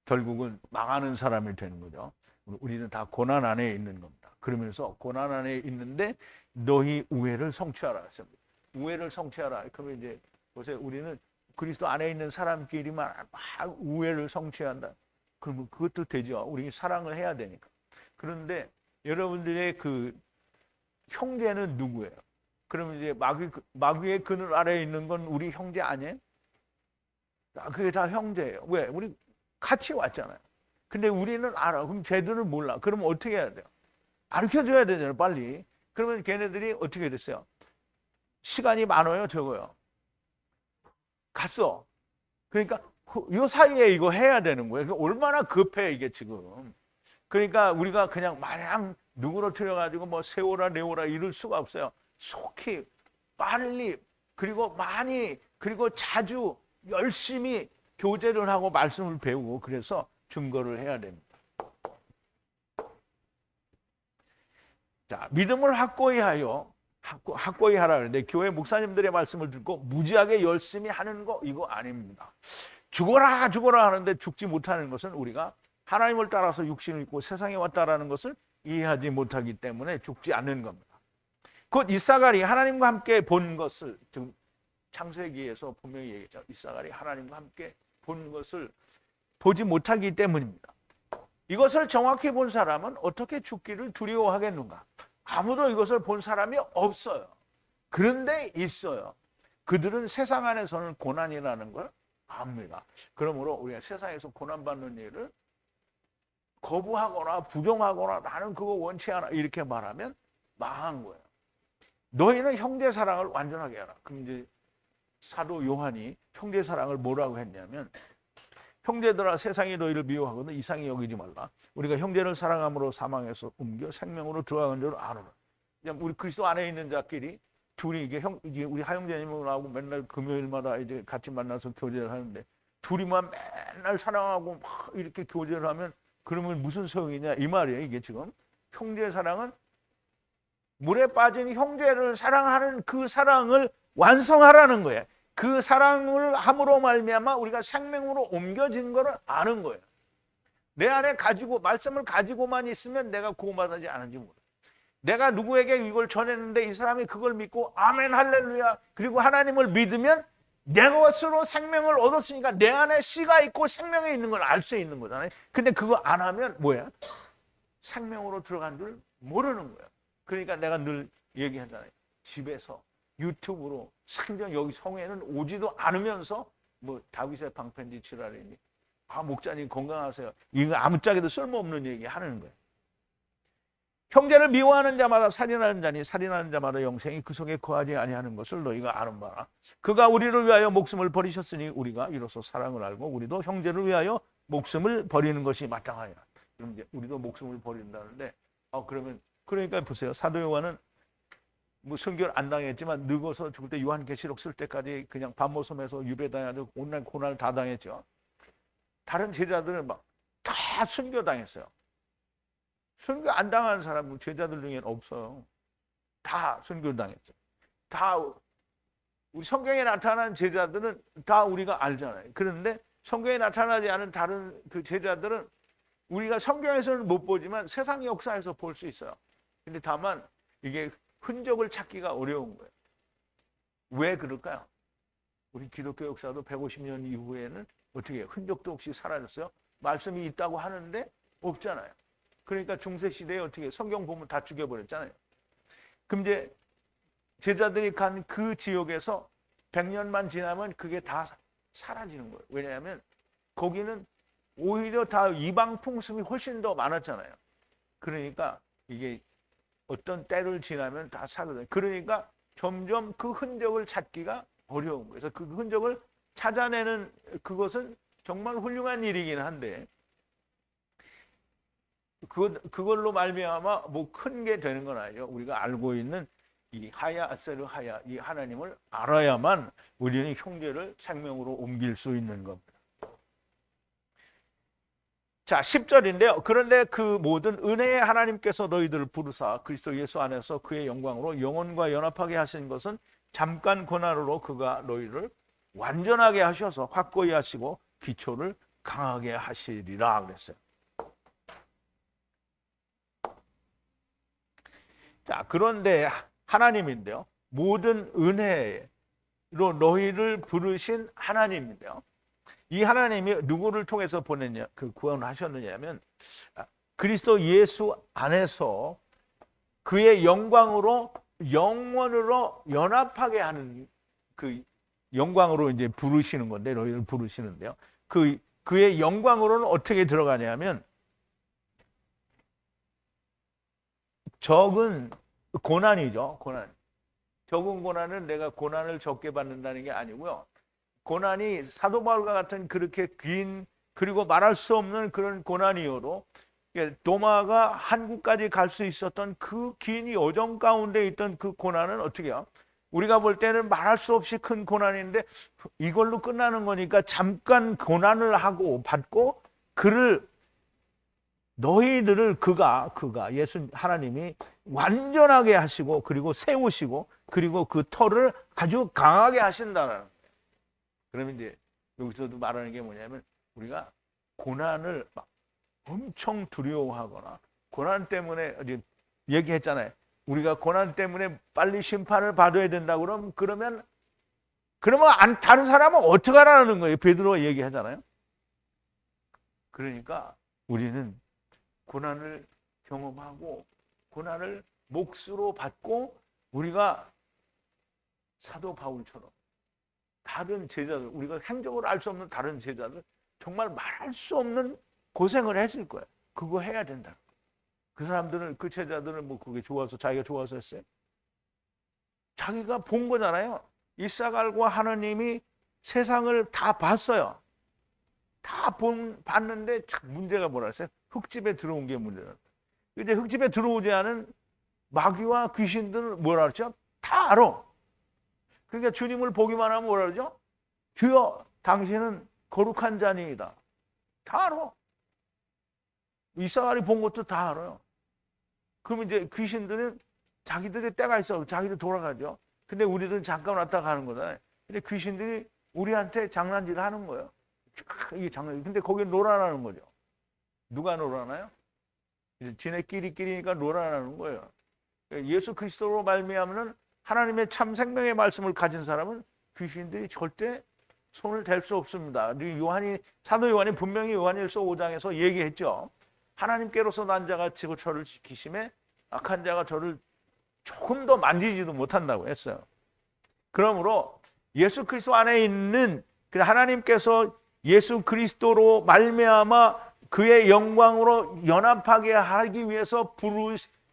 결국은 망하는 사람이 되는 거죠. 우리는 다 고난 안에 있는 겁니다. 그러면서 고난 안에 있는데 너희 우애를 성취하라 했습니다. 우애를 성취하라. 그러면 이제 보세요. 우리는 그리스도 안에 있는 사람끼리만 막 우애를 성취한다. 그러면 그것도 되죠. 우리 사랑을 해야 되니까. 그런데 여러분들의 그 형제는 누구예요? 그러면 이제 마귀의 그늘 아래에 있는 건 우리 형제 아니에요? 그게 다 형제예요. 왜? 우리 같이 왔잖아요. 근데 우리는 알아. 그럼 쟤들은 몰라. 그러면 어떻게 해야 돼요? 가르쳐줘야 되잖아요. 빨리. 그러면 걔네들이 어떻게 됐어요? 시간이 많아요? 적어요? 갔어. 그러니까 이 사이에 이거 해야 되는 거예요. 그러니까 얼마나 급해 이게 지금. 그러니까 우리가 그냥 마냥 누구로 틀려가지고 뭐 세워라 내워라 이럴 수가 없어요. 속히 빨리 그리고 많이 그리고 자주 열심히 교제를 하고 말씀을 배우고 그래서 증거를 해야 됩니다. 자, 믿음을 확고히 하라 그러는데 교회 목사님들의 말씀을 듣고 무지하게 열심히 하는 거 이거 아닙니다. 죽어라 하는데 죽지 못하는 것은 우리가 하나님을 따라서 육신을 입고 세상에 왔다라는 것을 이해하지 못하기 때문에 죽지 않는 겁니다. 곧 이사갈이 하나님과 함께 본 것을 지금 창세기에서 분명히 얘기했죠. 이사갈이 하나님과 함께 본 것을 보지 못하기 때문입니다. 이것을 정확히 본 사람은 어떻게 죽기를 두려워하겠는가? 아무도 이것을 본 사람이 없어요. 그런데 있어요. 그들은 세상 안에서는 고난이라는 걸 압니다. 그러므로 우리가 세상에서 고난받는 일을 거부하거나 부정하거나 나는 그거 원치 않아 이렇게 말하면 망한 거예요. 너희는 형제 사랑을 완전하게 하라. 그럼 이제 사도 요한이 형제 사랑을 뭐라고 했냐면 형제들아 세상이 너희를 미워하거든 이상히 여기지 말라. 우리가 형제를 사랑함으로 사망에서 옮겨 생명으로 들어가는 줄 아노라. 우리 그리스도 안에 있는 자끼리 둘이 이게 우리 하영재님하고 맨날 금요일마다 이제 같이 만나서 교제를 하는데 둘이만 맨날 사랑하고 막 이렇게 교제를 하면 그러면 무슨 소용이냐 이 말이에요. 이게 지금 형제 사랑은 물에 빠진 형제를 사랑하는 그 사랑을 완성하라는 거예요. 그 사랑을 함으로 말미암아 우리가 생명으로 옮겨진 거를 아는 거예요. 내 안에 말씀을 가지고만 있으면 내가 구원받지 않은지 모르요. 내가 누구에게 이걸 전했는데 이 사람이 그걸 믿고 아멘 할렐루야 그리고 하나님을 믿으면 내 것으로 생명을 얻었으니까 내 안에 씨가 있고 생명이 있는 걸 알 수 있는 거잖아요. 근데 그거 안 하면 뭐야? 생명으로 들어간 줄 모르는 거예요. 그러니까 내가 늘 얘기하잖아요. 집에서 유튜브로 생전 여기 성회는 오지도 않으면서 뭐 다윗의 방편지 지랄이니 목자님 건강하세요. 이거 아무짝에도 쓸모없는 얘기 하는 거예요. 형제를 미워하는 자마다 살인하는 자니 살인하는 자마다 영생이 그 속에 거하지 아니하는 것을 너희가 아는 바라. 그가 우리를 위하여 목숨을 버리셨으니 우리가 이로써 사랑을 알고 우리도 형제를 위하여 목숨을 버리는 것이 마땅하여. 그럼 이제 우리도 목숨을 버린다는데 그러면 그러니까 보세요. 사도 요한은 뭐 순교를 안 당했지만 늙어서 죽을 때 요한계시록 쓸 때까지 그냥 밤모섬에서 유배당하고 온갖 고난을 다 당했죠. 다른 제자들은 막 다 순교당했어요. 순교 안 당하는 사람은 제자들 중에는 없어요. 다 순교당했죠. 다 우리 성경에 나타난 제자들은 다 우리가 알잖아요. 그런데 성경에 나타나지 않은 다른 그 제자들은 우리가 성경에서는 못 보지만 세상 역사에서 볼 수 있어요. 근데 다만 이게 흔적을 찾기가 어려운 거예요. 왜 그럴까요? 우리 기독교 역사도 150년 이후에는 어떻게 흔적도 없이 사라졌어요? 말씀이 있다고 하는데 없잖아요. 그러니까 중세시대에 어떻게 성경 보면 다 죽여버렸잖아요. 그럼 이제 제자들이 간 그 지역에서 100년만 지나면 그게 다 사라지는 거예요. 왜냐하면 거기는 오히려 다 이방 풍습이 훨씬 더 많았잖아요. 그러니까 이게 어떤 때를 지나면 다 사라져요. 그러니까 점점 그 흔적을 찾기가 어려운 거예요. 그래서 그 흔적을 찾아내는 그것은 정말 훌륭한 일이긴 한데 그걸로 말미암아 뭐 큰 게 되는 건 아니죠. 우리가 알고 있는 이 하야 아세르 하야 이 하나님을 알아야만 우리는 형제를 생명으로 옮길 수 있는 겁니다. 자, 10절인데요. 그런데 그 모든 은혜의 하나님께서 너희들을 부르사 그리스도 예수 안에서 그의 영광으로 영혼과 연합하게 하신 것은 잠깐 고난으로 그가 너희를 완전하게 하셔서 확고히 하시고 기초를 강하게 하시리라 그랬어요. 자, 그런데 하나님인데요. 모든 은혜로 너희를 부르신 하나님인데요. 이 하나님이 누구를 통해서 보냈냐, 그 구원을 하셨느냐면 그리스도 예수 안에서 그의 영광으로 영원으로 연합하게 하는 그 영광으로 이제 부르시는 건데 너희를 부르시는데요. 그의 영광으로는 어떻게 들어가냐면 적은 고난이죠. 고난. 적은 고난은 내가 고난을 적게 받는다는 게 아니고요. 고난이 사도 바울과 같은 그렇게 긴 그리고 말할 수 없는 그런 고난이어도 도마가 한국까지 갈 수 있었던 그 긴 여정 가운데 있던 그 고난은 어떻게 해요? 우리가 볼 때는 말할 수 없이 큰 고난인데 이걸로 끝나는 거니까 잠깐 고난을 하고 받고 너희들을 그가 예수 하나님이 완전하게 하시고 그리고 세우시고 그리고 그 터를 아주 강하게 하신다는 거예요. 그러면 이제 여기서도 말하는 게 뭐냐면 우리가 고난을 막 엄청 두려워하거나 고난 때문에 이제 얘기했잖아요. 우리가 고난 때문에 빨리 심판을 받아야 된다 그러면 다른 사람은 어떻게 하라는 거예요? 베드로가 얘기하잖아요. 그러니까 우리는 고난을 경험하고 고난을 몫으로 받고 우리가 사도 바울처럼 다른 제자들, 우리가 행적으로 알 수 없는 다른 제자들 정말 말할 수 없는 고생을 했을 거예요. 그거 해야 된다. 그 사람들은 그 제자들은 뭐 그게 좋아서 자기가 좋아서 했어요. 자기가 본 거잖아요. 이사갈과 하나님이 세상을 다 봤어요. 다 봤는데 문제가 뭐라 했어요? 흙집에 들어온 게 문제다. 이제 흙집에 들어오지 않은 마귀와 귀신들은 뭐라 그러죠? 다 알아. 그러니까 주님을 보기만 하면 뭐라 그러죠? 주여 당신은 거룩한 자니이다. 다 알아. 이사갈이 본 것도 다 알아요. 그러면 이제 귀신들은 자기들의 때가 있어. 자기들 돌아가죠. 근데 우리들은 잠깐 왔다 가는 거잖아요. 근데 귀신들이 우리한테 장난질을 하는 거예요. 이게 장난. 근데 거기에 놀아나는 거죠. 누가 놀아나요? 이제 지네끼리끼리니까 놀아나는 거예요. 예수 그리스도로 말미암는 하나님의 참 생명의 말씀을 가진 사람은 귀신들이 절대 손을 댈 수 없습니다. 사도 요한이 분명히 요한일서 5장에서 얘기했죠. 하나님께로서 난 자가 지고 저를 지키심에 악한 자가 저를 조금 더 만지지도 못한다고 했어요. 그러므로 예수 그리스도 안에 있는 하나님께서 예수 그리스도로 말미암아 그의 영광으로 연합하게 하기 위해서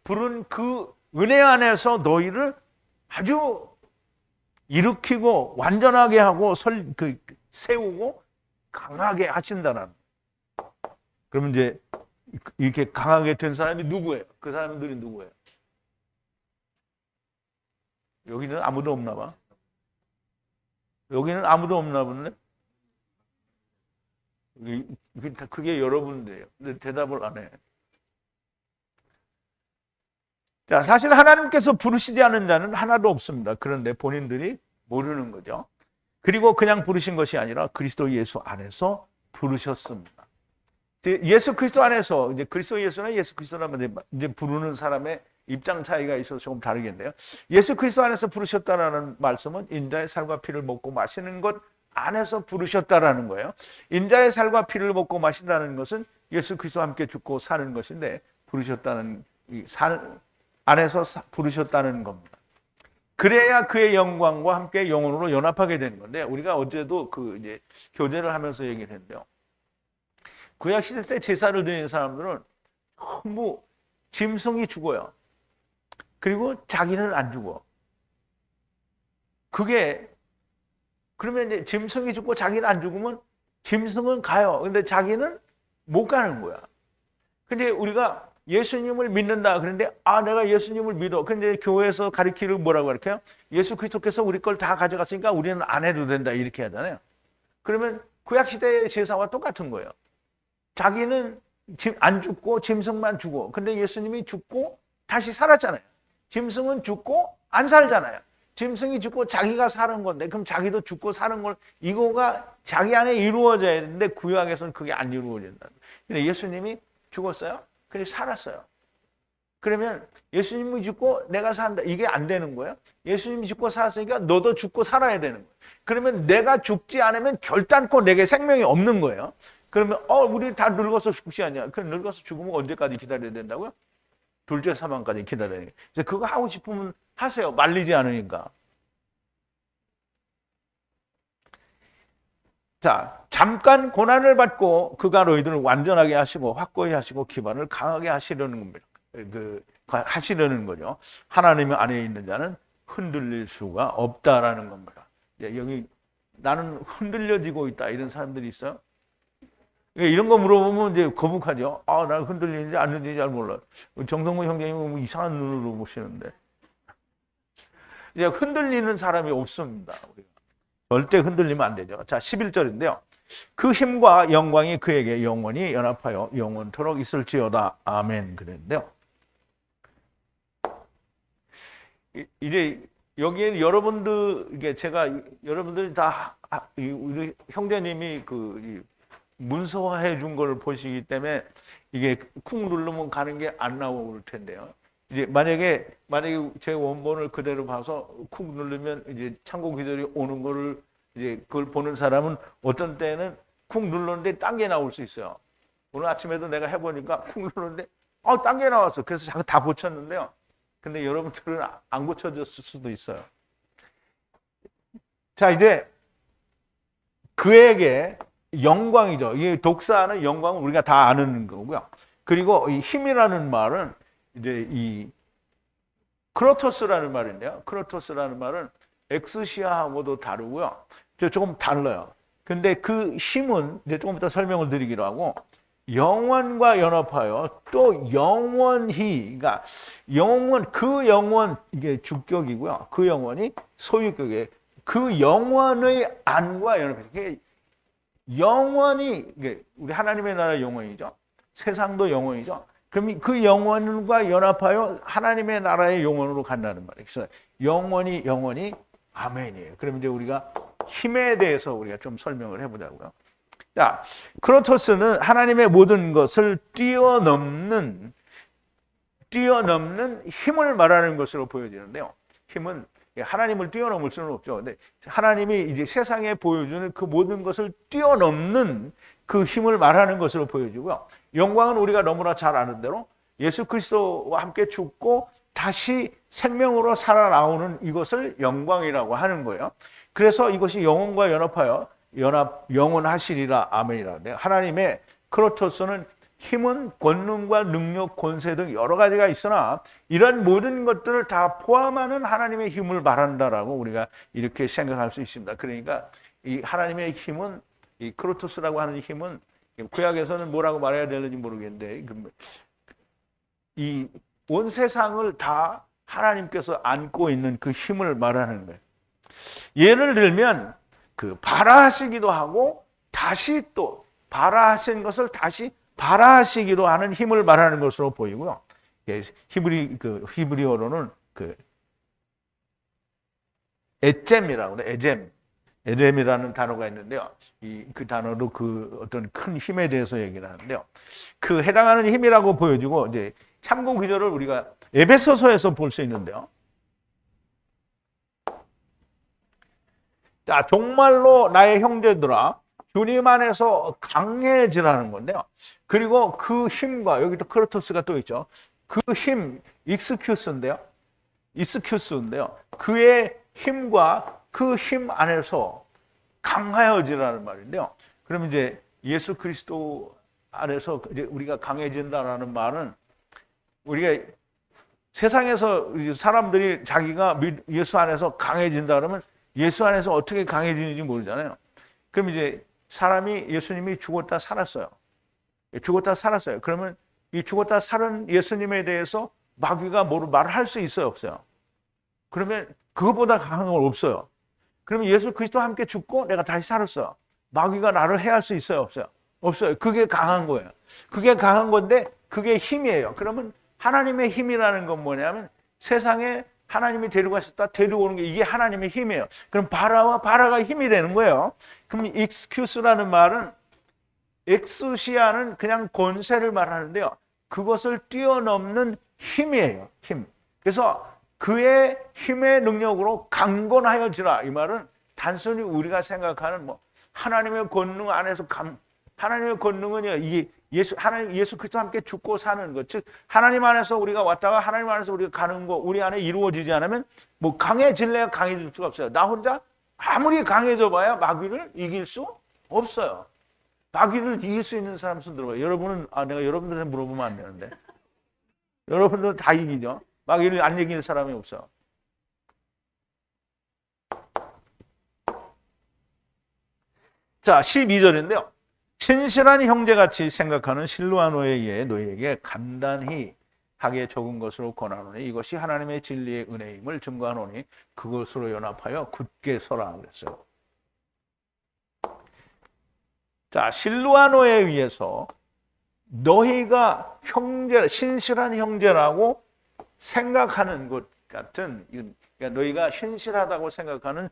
부른 그 은혜 안에서 너희를 아주 일으키고 완전하게 하고 세우고 강하게 하신다는. 그러면 이제 이렇게 강하게 된 사람이 누구예요? 그 사람들이 누구예요? 여기는 아무도 없나 봐. 여기는 아무도 없나 보네. 그게 여러분들이에요. 근데 대답을 안 해. 자, 사실 하나님께서 부르시지 않은 자는 하나도 없습니다. 그런데 본인들이 모르는 거죠. 그리고 그냥 부르신 것이 아니라 그리스도 예수 안에서 부르셨습니다. 예수 그리스도 안에서, 이제 그리스도 예수나 예수 그리스도라면 이제 부르는 사람의 입장 차이가 있어서 조금 다르겠네요. 예수 그리스도 안에서 부르셨다라는 말씀은 인자의 살과 피를 먹고 마시는 것 안에서 부르셨다라는 거예요. 인자의 살과 피를 먹고 마신다는 것은 예수 그리스도와 함께 죽고 사는 것인데, 부르셨다는 안에서 부르셨다는 겁니다. 그래야 그의 영광과 함께 영혼으로 연합하게 되는 건데, 우리가 어제도 이제 교제를 하면서 얘기를 했는데요. 구약 시대 때 제사를 드리는 사람들은 전부 짐승이 죽어요. 그리고 자기는 안 죽어. 그러면 이제 짐승이 죽고 자기는 안 죽으면 짐승은 가요. 근데 자기는 못 가는 거야. 근데 우리가 예수님을 믿는다. 그런데 내가 예수님을 믿어. 근데 교회에서 가르치를 뭐라고 가르쳐요? 예수 그리스도께서 우리 걸 다 가져갔으니까 우리는 안 해도 된다. 이렇게 하잖아요. 그러면 구약 시대의 제사와 똑같은 거예요. 자기는 안 죽고 짐승만 죽어. 근데 예수님이 죽고 다시 살았잖아요. 짐승은 죽고 안 살잖아요. 짐승이 죽고 자기가 사는 건데, 그럼 자기도 죽고 사는 걸, 이거가 자기 안에 이루어져야 되는데 구약에서는 그게 안 이루어진다. 근데 예수님이 죽었어요. 그래서 살았어요. 그러면 예수님이 죽고 내가 산다, 이게 안 되는 거예요. 예수님이 죽고 살았으니까 너도 죽고 살아야 되는 거예요. 그러면 내가 죽지 않으면 결단코 내게 생명이 없는 거예요. 그러면 우리 다 늙어서 죽지 않냐? 그럼 늙어서 죽으면 언제까지 기다려야 된다고요? 둘째 사망까지 기다려야 돼요. 그거 하고 싶으면 하세요. 말리지 않으니까. 자, 잠깐 고난을 받고 그가 너희들을 완전하게 하시고 확고히 하시고 기반을 강하게 하시려는 겁니다. 하시려는 거죠. 하나님 안에 있는 자는 흔들릴 수가 없다라는 겁니다. 여기 나는 흔들려지고 있다 이런 사람들이 있어요. 이런 거 물어보면 이제 거북하죠. 나는 흔들리는지 안 흔들리는지 잘 몰라. 정성무 형제님은 이상한 눈으로 보시는데. 이제 흔들리는 사람이 없습니다. 우리가. 절대 흔들리면 안 되죠. 자, 11절인데요. 그 힘과 영광이 그에게 영원히 연합하여 영원토록 있을지어다. 아멘. 그랬는데요. 이제 여기에 여러분들, 제가 여러분들이 다 우리 형제님이 문서화해 준 걸 보시기 때문에 이게 쿵 누르면 가는 게 안 나올 텐데요. 이제 만약에 제 원본을 그대로 봐서 쿵 누르면 이제 참고 기절이 오는 거를 이제 그걸 보는 사람은 어떤 때는 쿵 눌렀는데 딴 게 나올 수 있어요. 오늘 아침에도 내가 해보니까 쿵 눌렀는데 딴 게 나왔어. 그래서 잠깐 다 고쳤는데요. 근데 여러분들은 안 고쳐졌을 수도 있어요. 자, 이제 그에게 영광이죠. 이 독사하는 영광은 우리가 다 아는 거고요. 그리고 이 힘이라는 말은 이제 이 크로토스라는 말인데요. 크로토스라는 말은 엑스시아하고도 다르고요. 조금 달라요. 근데 그 힘은 이제 조금 이따 설명을 드리기로 하고, 영원과 연합하여 또 영원히, 그러니까 그 영원 이게 주격이고요. 그 영원이 소유격이에요. 그 영원의 안과 연합해서 영원히, 우리 하나님의 나라의 영원이죠. 세상도 영원이죠. 그럼 그 영원과 연합하여 하나님의 나라의 영원으로 간다는 말이에요. 그래서 영원히 아멘이에요. 그럼 이제 우리가 힘에 대해서 우리가 좀 설명을 해보자고요. 자, 크로토스는 하나님의 모든 것을 뛰어넘는 힘을 말하는 것으로 보여지는데요. 힘은 하나님을 뛰어넘을 수는 없죠. 근데 하나님이 이제 세상에 보여주는 그 모든 것을 뛰어넘는 그 힘을 말하는 것으로 보여지고요. 영광은 우리가 너무나 잘 아는 대로 예수 그리스도와 함께 죽고 다시 생명으로 살아나오는 이것을 영광이라고 하는 거예요. 그래서 이것이 영혼과 연합하여 영원하시리라. 아멘이라. 하나님의 크로토스는 힘은 권능과 능력, 권세 등 여러 가지가 있으나 이런 모든 것들을 다 포함하는 하나님의 힘을 말한다라고 우리가 이렇게 생각할 수 있습니다. 그러니까 이 하나님의 힘은, 이 크로토스라고 하는 힘은 구약에서는 뭐라고 말해야 되는지 모르겠는데 이 온 세상을 다 하나님께서 안고 있는 그 힘을 말하는 거예요. 예를 들면 그 발화하시기도 하고 다시 또 발화하신 것을 다시 발화하시기도 하는 힘을 말하는 것으로 보이고요. 히브리어로는 그 에잼이라고 해요. 에잼이라는 단어가 있는데요. 그 단어도 그 어떤 큰 힘에 대해서 얘기를 하는데요. 그 해당하는 힘이라고 보여지고 이제 참고 구절을 우리가 에베소서에서 볼 수 있는데요. 자, 정말로 나의 형제들아 주님 안에서 강해지라는 건데요. 그리고 그 힘과 여기 또 크로토스가 또 있죠. 그 힘, 익스큐스인데요. 그의 힘과 그 힘 안에서 강하여지라는 말인데요. 그러면 이제 예수 그리스도 안에서 이제 우리가 강해진다라는 말은 우리가 세상에서 사람들이 자기가 예수 안에서 강해진다 그러면 예수 안에서 어떻게 강해지는지 모르잖아요. 그럼 이제 사람이 예수님이 죽었다 살았어요. 그러면 이 죽었다 살은 예수님에 대해서 마귀가 뭐로 말을 할 수 있어요, 없어요? 그러면 그것보다 강한 건 없어요. 그러면 예수 그리스도와 함께 죽고 내가 다시 살았어요. 마귀가 나를 해할 수 있어요, 없어요? 없어요. 그게 강한 거예요. 그게 강한 건데 그게 힘이에요. 그러면 하나님의 힘이라는 건 뭐냐면 세상에 하나님이 데려가셨다 데려오는 게 이게 하나님의 힘이에요. 그럼 바라가 힘이 되는 거예요. 그럼 excuse라는 말은 엑스시아는 그냥 권세를 말하는데요. 그것을 뛰어넘는 힘이에요. 힘. 그래서 그의 힘의 능력으로 강건하여지라. 이 말은 단순히 우리가 생각하는 뭐 하나님의 권능 안에서 하나님의 권능은요. 이게 예수 그리스도와 함께 죽고 사는 것. 즉 하나님 안에서 우리가 왔다가 하나님 안에서 우리가 가는 거 우리 안에 이루어지지 않으면 뭐 강해질래야 강해질 수가 없어요. 나 혼자 아무리 강해져 봐야 마귀를 이길 수 없어요. 마귀를 이길 수 있는 사람 손 들어봐요. 여러분은 내가 여러분들한테 물어보면 안 되는데 여러분들은 다 이기죠. 마귀를 안 이길 사람이 없어요. 자, 12절인데요. 신실한 형제같이 생각하는 실로아노에 의해 너희에게 간단히 하게 적은 것으로 권하노니 이것이 하나님의 진리의 은혜임을 증거하노니 그것으로 연합하여 굳게 서라 그랬어요. 자, 실로아노에 의해서 너희가 신실한 형제라고 생각하는 것 같은, 그러니까 너희가 신실하다고 생각하는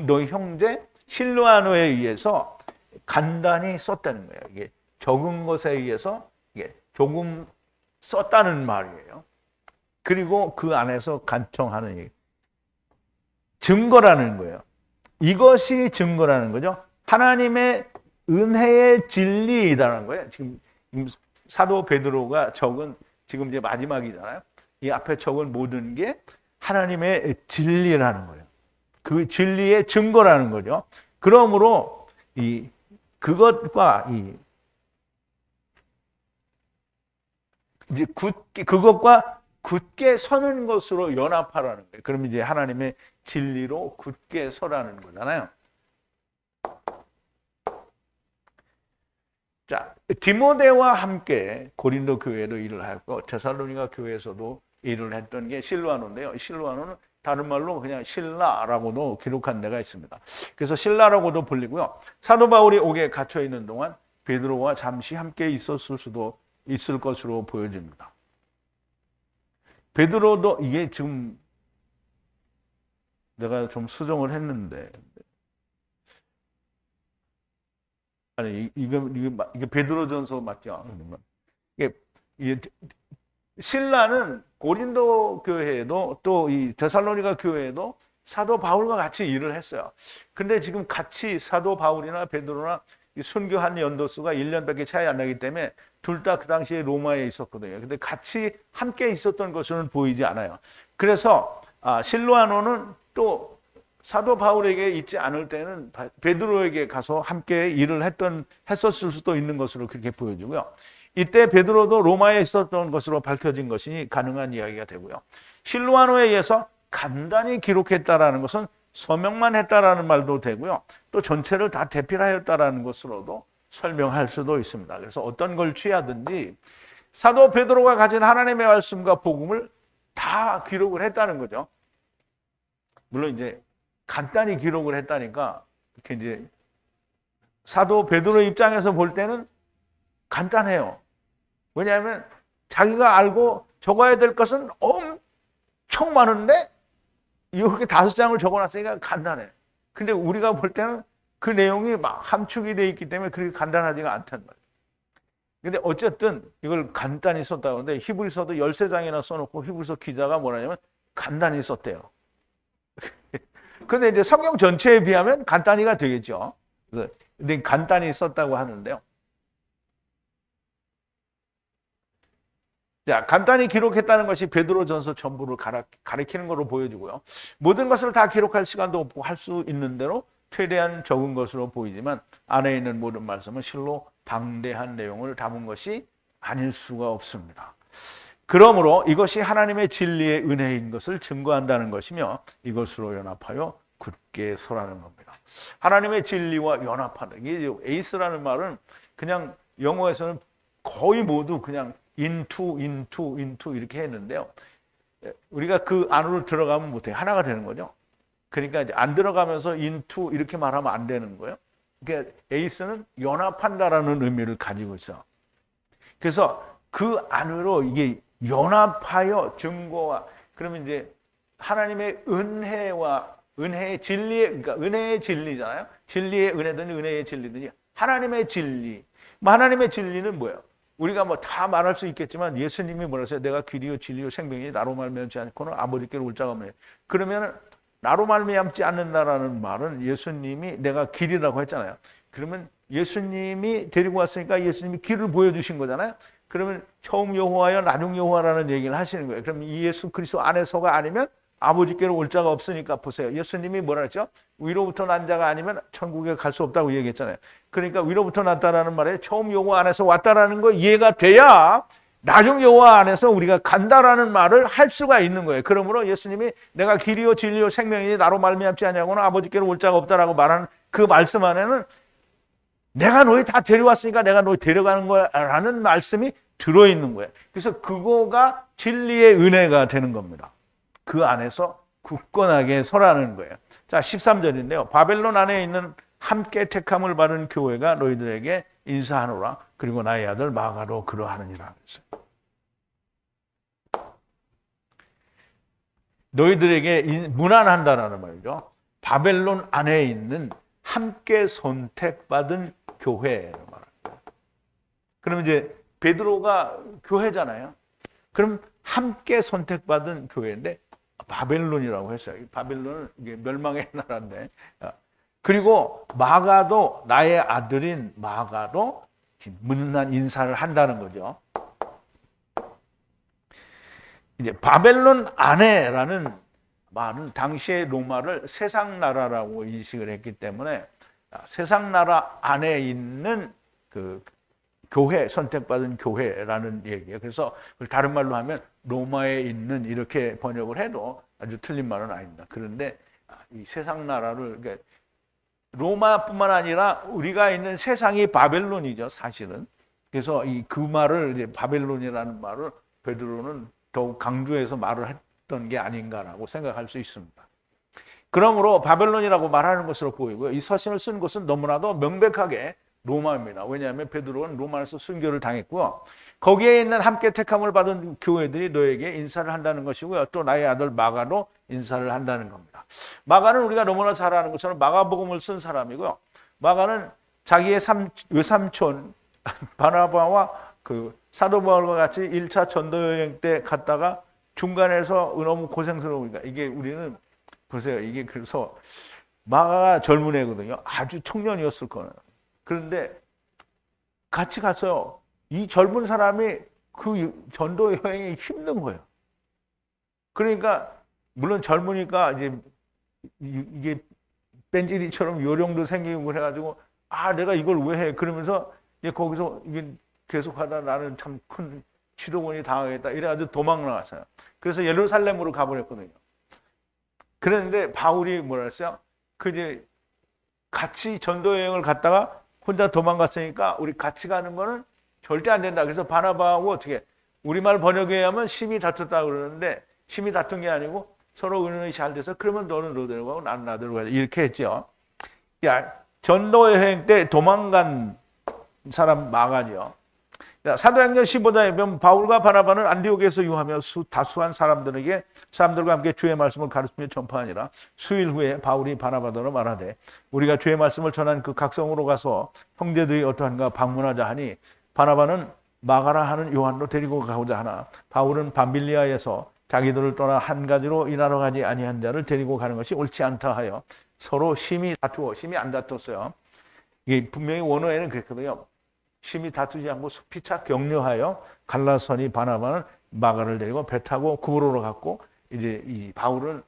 너희 형제 실로아노에 의해서 간단히 썼다는 거예요. 이게 적은 것에 의해서 이게 조금 썼다는 말이에요. 그리고 그 안에서 간청하는 얘기. 증거라는 거예요. 이것이 증거라는 거죠. 하나님의 은혜의 진리이다는 거예요. 지금 사도 베드로가 적은 지금 이제 마지막이잖아요. 이 앞에 적은 모든 게 하나님의 진리라는 거예요. 그 진리의 증거라는 거죠. 그러므로 그것과 이제 그것과 굳게 서는 것으로 연합하라는 거예요. 그럼 이제 하나님의 진리로 굳게 서라는 거잖아요. 자, 디모데와 함께 고린도 교회도 일을 했고 데살로니가 교회에서도 일을 했던 게 실로아노인데요. 실로아노는 다른 말로 그냥 신라라고도 기록한 데가 있습니다. 그래서 신라라고도 불리고요. 사도 바울이 옥에 갇혀 있는 동안 베드로와 잠시 함께 있었을 수도 있을 것으로 보여집니다. 베드로도 이게 지금 내가 좀 수정을 했는데 아니 이게 베드로전서 맞죠? 이게 신라는 고린도 교회에도 또 이 데살로니가 교회에도 사도 바울과 같이 일을 했어요. 근데 지금 같이 사도 바울이나 베드로나 순교한 연도수가 1년밖에 차이 안 나기 때문에 둘 다 그 당시에 로마에 있었거든요. 근데 같이 함께 있었던 것은 보이지 않아요. 그래서 실로아노는 또 사도 바울에게 있지 않을 때는 베드로에게 가서 함께 일을 했었을 수도 있는 것으로 그렇게 보여지고요. 이때 베드로도 로마에 있었던 것으로 밝혀진 것이 가능한 이야기가 되고요. 실로아노에 의해서 간단히 기록했다라는 것은 서명만 했다라는 말도 되고요. 또 전체를 다 대필하였다라는 것으로도 설명할 수도 있습니다. 그래서 어떤 걸 취하든지 사도 베드로가 가진 하나님의 말씀과 복음을 다 기록을 했다는 거죠. 물론 이제 간단히 기록을 했다니까 이렇게 이제 사도 베드로 입장에서 볼 때는 간단해요. 왜냐하면 자기가 알고 적어야 될 것은 엄청 많은데 이렇게 5장을 적어놨으니까 간단해. 근데 우리가 볼 때는 그 내용이 막 함축이 되어 있기 때문에 그렇게 간단하지가 않단 말이에요. 근데 어쨌든 이걸 간단히 썼다고 하는데 히브리서도 13장이나 써놓고 히브리서 기자가 뭐라냐면 간단히 썼대요. 근데 이제 성경 전체에 비하면 간단히가 되겠죠. 그래서 근데 간단히 썼다고 하는데요. 자, 간단히 기록했다는 것이 베드로전서 전부를 가리키는 것으로 보여지고요. 모든 것을 다 기록할 시간도 없고 할 수 있는 대로 최대한 적은 것으로 보이지만 안에 있는 모든 말씀은 실로 방대한 내용을 담은 것이 아닐 수가 없습니다. 그러므로 이것이 하나님의 진리의 은혜인 것을 증거한다는 것이며 이것으로 연합하여 굳게 서라는 겁니다. 하나님의 진리와 연합하는 이게 에이스라는 말은 그냥 영어에서는 거의 모두 그냥 into 이렇게 했는데요. 우리가 그 안으로 들어가면 못해요. 하나가 되는 거죠. 그러니까 이제 안 들어가면서 into 이렇게 말하면 안 되는 거예요. 그러니까 에이스는 연합한다라는 의미를 가지고 있어. 그래서 그 안으로 이게 연합하여 증거와 그러면 이제 하나님의 은혜의 진리의 그러니까 은혜의 진리잖아요. 진리의 은혜든지 은혜의 진리든지 하나님의 진리. 하나님의 진리는 뭐예요? 우리가 뭐 다 말할 수 있겠지만 예수님이 뭐라세요? 내가 길이요 진리요 생명이니 나로 말미암지 않고는 아버지께로 올 자가 없네. 그러면 나로 말미암지 않는다라는 말은 예수님이 내가 길이라고 했잖아요. 그러면 예수님이 데리고 왔으니까 예수님이 길을 보여주신 거잖아요. 그러면 처음 여호와여 나중 여호와라는 얘기를 하시는 거예요. 그럼 이 예수 그리스도 안에서가 아니면 아버지께로 올 자가 없으니까 보세요. 예수님이 뭐라 했죠? 위로부터 난 자가 아니면 천국에 갈 수 없다고 얘기했잖아요. 그러니까 위로부터 났다라는 말에 처음 여호와 안에서 왔다라는 거 이해가 돼야 나중 여호와 안에서 우리가 간다라는 말을 할 수가 있는 거예요. 그러므로 예수님이 내가 길이요 진리요 생명이니 나로 말미암지 아니하고는 아버지께로 올 자가 없다라고 말하는 그 말씀 안에는 내가 너희 다 데려왔으니까 내가 너희 데려가는 거라는 말씀이 들어있는 거예요. 그래서 그거가 진리의 은혜가 되는 겁니다. 그 안에서 굳건하게 서라는 거예요. 자, 13절인데요. 바벨론 안에 있는 함께 택함을 받은 교회가 너희들에게 인사하노라. 그리고 나의 아들 마가도 그러하느니라. 너희들에게 문안한다라는 말이죠. 바벨론 안에 있는 함께 선택받은 교회를 말합니다. 그러면 이제 베드로가 교회잖아요. 그럼 함께 선택받은 교회인데 바벨론이라고 했어요. 바벨론은 이게 멸망의 나라인데. 그리고 마가도 나의 아들인 마가도 문안 인사를 한다는 거죠. 이제 바벨론 안에라는 말은 당시의 로마를 세상 나라라고 인식을 했기 때문에 세상 나라 안에 있는 그 교회, 선택받은 교회라는 얘기예요. 그래서 다른 말로 하면 로마에 있는 이렇게 번역을 해도 아주 틀린 말은 아닙니다. 그런데 이 세상 나라를 그러니까 로마뿐만 아니라 우리가 있는 세상이 바벨론이죠, 사실은. 그래서 그 말을 이제 바벨론이라는 말을 베드로는 더욱 강조해서 말을 했던 게 아닌가라고 생각할 수 있습니다. 그러므로 바벨론이라고 말하는 것으로 보이고요. 이 서신을 쓴 곳은 너무나도 명백하게 로마입니다. 왜냐하면 베드로는 로마에서 순교를 당했고요. 거기에 있는 함께 택함을 받은 교회들이 너에게 인사를 한다는 것이고요. 또 나의 아들 마가도 인사를 한다는 겁니다. 마가는 우리가 너무나 잘 아는 것처럼 마가복음을 쓴 사람이고요. 마가는 자기의 외삼촌 바나바와 그 사도 바울과 같이 1차 전도 여행 때 갔다가 중간에서 너무 고생스러우니까 이게 우리는 보세요. 이게 그래서 마가가 젊은 애거든요. 아주 청년이었을 거예요. 그런데 같이 가서 이 젊은 사람이 그 전도 여행이 힘든 거예요. 그러니까 물론 젊으니까 이제 이게 뺀질이처럼 요령도 생기고 그래가지고 내가 이걸 왜 해? 그러면서 이제 거기서 이게 계속하다 나는 참 큰 치료원이 당하겠다 이래가지고 도망 나왔어요. 그래서 예루살렘으로 가버렸거든요. 그랬는데 바울이 뭐라 했어요? 그 이제 같이 전도 여행을 갔다가 혼자 도망갔으니까 우리 같이 가는 거는 절대 안 된다. 그래서 바나바하고 어떻게 우리말 번역에 하면 심히 다퉜다 그러는데 심히 다툰 게 아니고 서로 의논이 잘 돼서 그러면 너는 너대로 가고 나는 나대로 가자 이렇게 했죠. 전도 여행 때 도망간 사람 마가죠. 사도행전 15장에 보면 바울과 바나바는 안디옥에서 유하며 다수한 사람들과 함께 주의 말씀을 가르치며 전파하니라. 수일 후에 바울이 바나바더러 말하되 우리가 주의 말씀을 전한 그 각성으로 가서 형제들이 어떠한가 방문하자 하니 바나바는 마가라 하는 요한도 데리고 가고자 하나 바울은 밤빌리아에서 자기들을 떠나 한 가지로 일하러 가지 아니한 자를 데리고 가는 것이 옳지 않다 하여 서로 심히 다투어 심히 안 다퉜어요. 이게 분명히 원어에는 그랬거든요. 심히 다투지 않고 피차 격려하여 갈라서니 바나바는 마가를 데리고 배 타고 구브로로 갔고 이제 이 바울은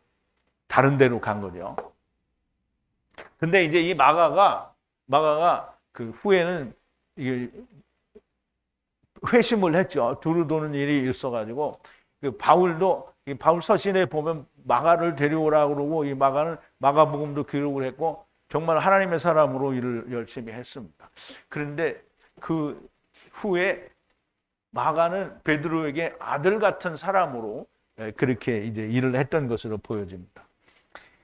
다른 데로 간 거죠. 근데 이제 이 마가가 그 후에는 이게 회심을 했죠. 두루 도는 일이 있어가지고 그 바울 서신에 보면 마가를 데려오라고 그러고 이 마가는 마가복음도 기록을 했고 정말 하나님의 사람으로 일을 열심히 했습니다. 그런데 그 후에 마가는 베드로에게 아들 같은 사람으로 그렇게 이제 일을 했던 것으로 보여집니다.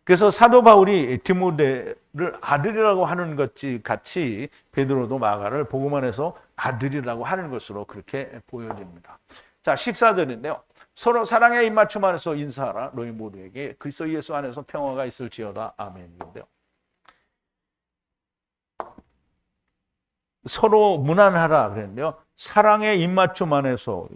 그래서 사도 바울이 디모데를 아들이라고 하는 것 같이 베드로도 마가를 복음 안에서 아들이라고 하는 것으로 그렇게 보여집니다. 자, 14절인데요. 서로 사랑의 입맞춤 안에서 인사하라. 너희 모두에게 그리스도 예수 안에서 평화가 있을지어다. 아멘인데요. 서로 무난하라 그랬는데요. 사랑의 입맞춤 안에서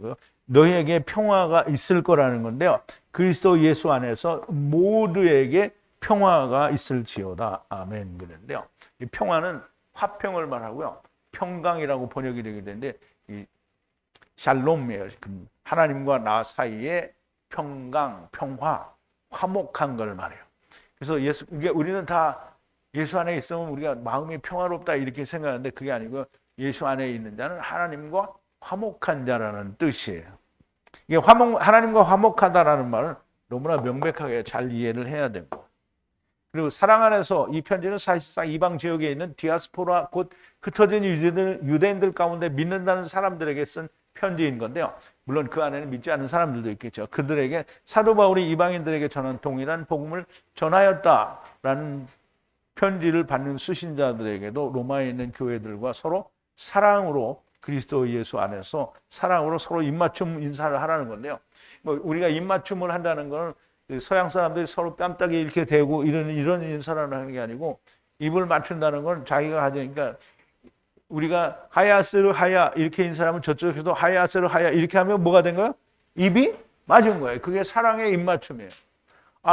너희에게 평화가 있을 거라는 건데요. 그리스도 예수 안에서 모두에게 평화가 있을지어다. 아멘 그랬는데요. 이 평화는 화평을 말하고요. 평강이라고 번역이 되게 되는데 이 샬롬이에요. 하나님과 나 사이에 평강, 평화, 화목한 걸 말해요. 그래서 이게 우리는 다 예수 안에 있으면 우리가 마음이 평화롭다 이렇게 생각하는데 그게 아니고 예수 안에 있는 자는 하나님과 화목한 자라는 뜻이에요. 이게 하나님과 화목하다라는 말을 너무나 명백하게 잘 이해를 해야 됩니다. 그리고 사랑 안에서 이 편지는 사실상 이방 지역에 있는 디아스포라 곧 흩어진 유대인들 가운데 믿는다는 사람들에게 쓴 편지인 건데요. 물론 그 안에는 믿지 않는 사람들도 있겠죠. 그들에게 사도 바울이 이방인들에게 전한 동일한 복음을 전하였다라는 편지를 받는 수신자들에게도 로마에 있는 교회들과 서로 사랑으로 그리스도 예수 안에서 사랑으로 서로 입맞춤 인사를 하라는 건데요. 우리가 입맞춤을 한다는 것은 서양 사람들이 서로 뺨따기 이렇게 대고 이런 인사를 하는 게 아니고 입을 맞춘다는 건 자기가 하니까 우리가 하야스르 하야 이렇게 인사하면 저쪽에서도 하야스르 하야 이렇게 하면 뭐가 된 거야? 입이 맞은 거예요. 그게 사랑의 입맞춤이에요.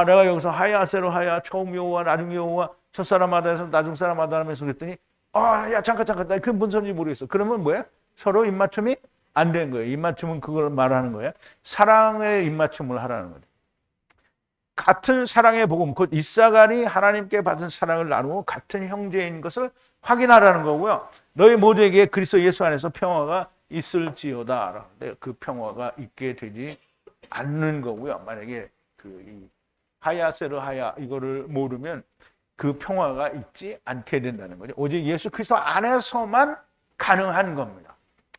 내가 여기서 하야스르 하야 처음 여호와 나중 여호와 첫사람마다 해서 나중 사람마다 하면서 그랬더니 야 잠깐 나 그게 뭔 소리인지 모르겠어. 그러면 뭐야? 서로 입맞춤이 안 된 거예요. 입맞춤은 그걸 말하는 거예요. 사랑의 입맞춤을 하라는 거죠. 같은 사랑의 복음, 곧 이사갈이 하나님께 받은 사랑을 나누고 같은 형제인 것을 확인하라는 거고요. 너희 모두에게 그리스도 예수 안에서 평화가 있을지어다. 그 평화가 있게 되지 않는 거고요. 만약에 이 하야세르 하야 이거를 모르면 그 평화가 있지 않게 된다는 거죠. 오직 예수 그리스도 안에서만 가능한 겁니다.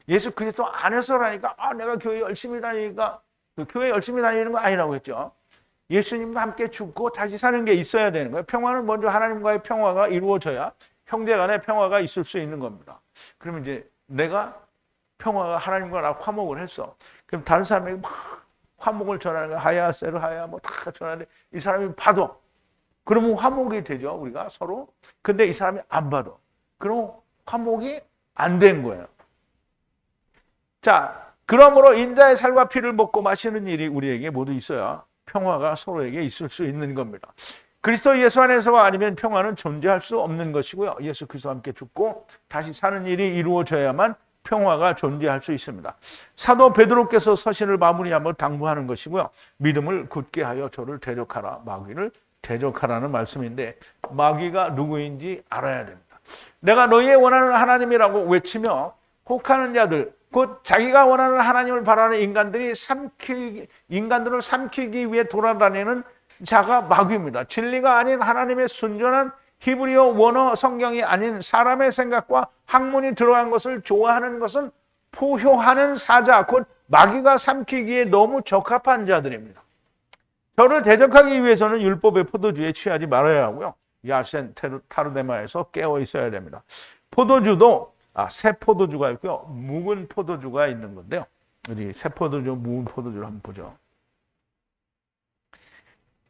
예수 그리스도 안에서라니까 내가 교회 열심히 다니니까 그 교회 열심히 다니는 거 아니라고 했죠. 예수님과 함께 죽고 다시 사는 게 있어야 되는 거예요. 평화는 먼저 하나님과의 평화가 이루어져야 형제 간의 평화가 있을 수 있는 겁니다. 그러면 이제 내가 평화가 하나님과 나 화목을 했어. 그럼 다른 사람에게 막 화목을 전하는 거야. 하야, 세르, 하야 뭐 다 전하는데 이 사람이 받아. 그러면 화목이 되죠. 우리가 서로. 근데 이 사람이 안 받아. 그럼 화목이 안 된 거예요. 자, 그러므로 인자의 살과 피를 먹고 마시는 일이 우리에게 모두 있어야 평화가 서로에게 있을 수 있는 겁니다. 그리스도 예수 안에서가 아니면 평화는 존재할 수 없는 것이고요. 예수 그리스도와 함께 죽고 다시 사는 일이 이루어져야만 평화가 존재할 수 있습니다. 사도 베드로께서 서신을 마무리하며 당부하는 것이고요. 믿음을 굳게 하여 저를 대적하라. 마귀를 대적하라는 말씀인데 마귀가 누구인지 알아야 됩니다. 내가 너희의 원하는 하나님이라고 외치며 혹하는 자들, 곧 자기가 원하는 하나님을 바라는 인간들을 삼키기 위해 돌아다니는 자가 마귀입니다. 진리가 아닌 하나님의 순전한 히브리어 원어 성경이 아닌 사람의 생각과 학문이 들어간 것을 좋아하는 것은 포효하는 사자, 곧 마귀가 삼키기에 너무 적합한 자들입니다. 저를 대적하기 위해서는 율법의 포도주에 취하지 말아야 하고요. 야센 타르데마에서 깨어 있어야 됩니다. 포도주도 새 포도주가 있고요. 묵은 포도주가 있는 건데요. 우리 새 포도주, 묵은 포도주를 한번 보죠.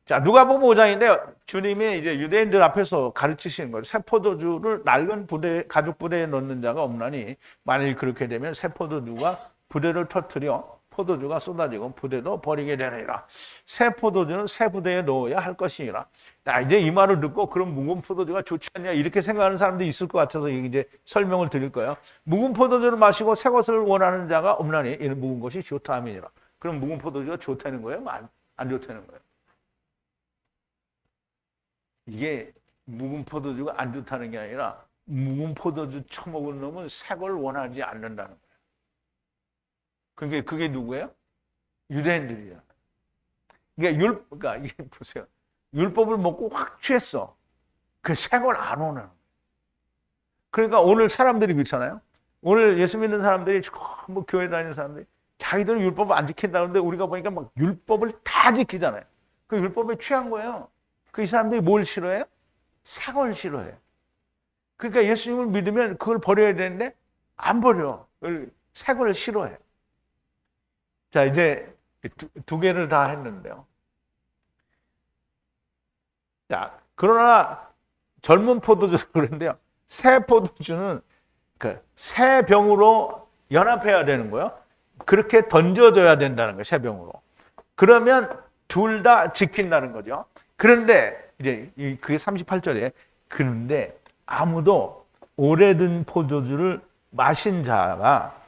자, 누가복음 5장인데 주님이 이제 유대인들 앞에서 가르치시는 거예요. 새 포도주를 낡은 부대, 가죽 부대에 넣는 자가 없나니 만일 그렇게 되면 새 포도주가 부대를 터뜨려 포도주가 쏟아지고 부대도 버리게 되리라. 새 포도주는 새 부대에 넣어야 할 것이니라. 이제 이 말을 듣고 그럼 묵은 포도주가 좋지 않냐 이렇게 생각하는 사람들이 있을 것 같아서 이제 설명을 드릴 거예요. 묵은 포도주를 마시고 새 것을 원하는 자가 없나니 이는 묵은 것이 좋다 함이니라. 그럼 묵은 포도주가 좋다는 거예요? 안 좋다는 거예요? 이게 묵은 포도주가 안 좋다는 게 아니라 묵은 포도주 처먹은 놈은 새 걸 원하지 않는다는 거예요. 그게 누구예요? 유대인들이야. 그러니까 이게 보세요. 율법을 먹고 확 취했어. 그 새 걸 안 원하는 거예요. 그러니까 오늘 사람들이 그렇잖아요. 오늘 예수 믿는 사람들이 뭐 교회 다니는 사람들이 자기들은 율법을 안 지킨다는데 우리가 보니까 막 율법을 다 지키잖아요. 그 율법에 취한 거예요. 이 사람들이 뭘 싫어해요? 새 걸 싫어해요. 그러니까 예수님을 믿으면 그걸 버려야 되는데 안 버려. 새 걸 싫어해요. 자, 이제 두 개를 다 했는데요. 자, 그러나 젊은 포도주도 그런데요. 새 포도주는 새 병으로 연합해야 되는 거예요. 그렇게 던져줘야 된다는 거예요. 새 병으로. 그러면 둘 다 지킨다는 거죠. 그런데 이제 그게 38절에 그런데 아무도 오래된 포도주를 마신 자가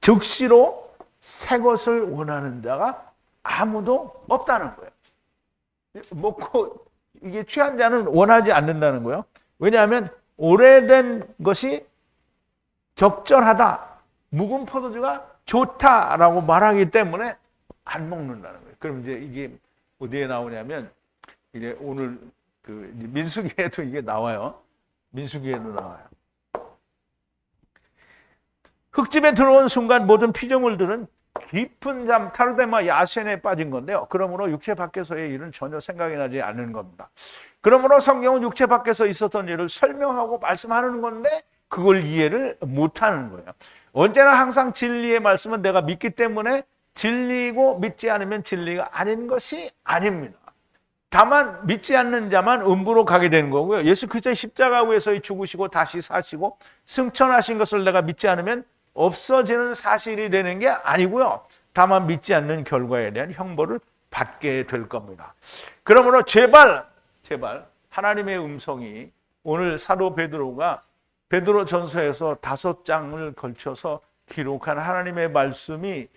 즉시로 새 것을 원하는 자가 아무도 없다는 거예요. 먹고 이게 취한 자는 원하지 않는다는 거예요. 왜냐하면 오래된 것이 적절하다, 묵은 포도주가 좋다라고 말하기 때문에 안 먹는다는 거예요. 그럼 이제 이게 어디에 나오냐면 이제 오늘 민수기에도 이게 나와요. 민수기에도 나와요. 흙집에 들어온 순간 모든 피조물들은 깊은 잠, 타르데마 야센에 빠진 건데요. 그러므로 육체 밖에서의 일은 전혀 생각이 나지 않는 겁니다. 그러므로 성경은 육체 밖에서 있었던 일을 설명하고 말씀하는 건데 그걸 이해를 못하는 거예요. 언제나 항상 진리의 말씀은 내가 믿기 때문에 진리고 믿지 않으면 진리가 아닌 것이 아닙니다. 다만 믿지 않는 자만 음부로 가게 되는 거고요. 예수 그리스도의 십자가 위에서 죽으시고 다시 사시고 승천하신 것을 내가 믿지 않으면 없어지는 사실이 되는 게 아니고요. 다만 믿지 않는 결과에 대한 형벌을 받게 될 겁니다. 그러므로 제발 하나님의 음성이 오늘 사도 베드로가 베드로전서에서 5장을 걸쳐서 기록한 하나님의 말씀이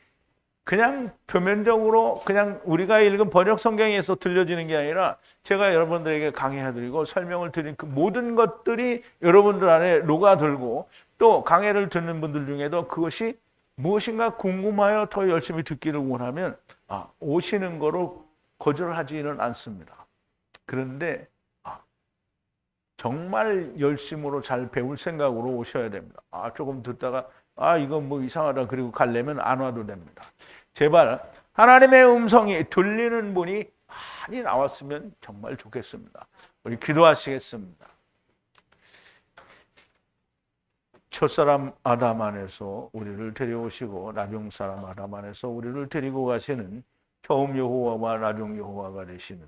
그냥 표면적으로 그냥 우리가 읽은 번역 성경에서 들려지는 게 아니라 제가 여러분들에게 강해드리고 설명을 드린 그 모든 것들이 여러분들 안에 녹아들고 또 강해를 듣는 분들 중에도 그것이 무엇인가 궁금하여 더 열심히 듣기를 원하면 오시는 거로 거절하지는 않습니다. 그런데 정말 열심으로 잘 배울 생각으로 오셔야 됩니다. 조금 듣다가 이건 뭐 이상하다 그리고 가려면 안 와도 됩니다. 제발 하나님의 음성이 들리는 분이 많이 나왔으면 정말 좋겠습니다. 우리 기도하시겠습니다. 첫사람 아담 안에서 우리를 데려오시고 나중 사람 아담 안에서 우리를 데리고 가시는 처음 여호와와 나중 여호와가 되시는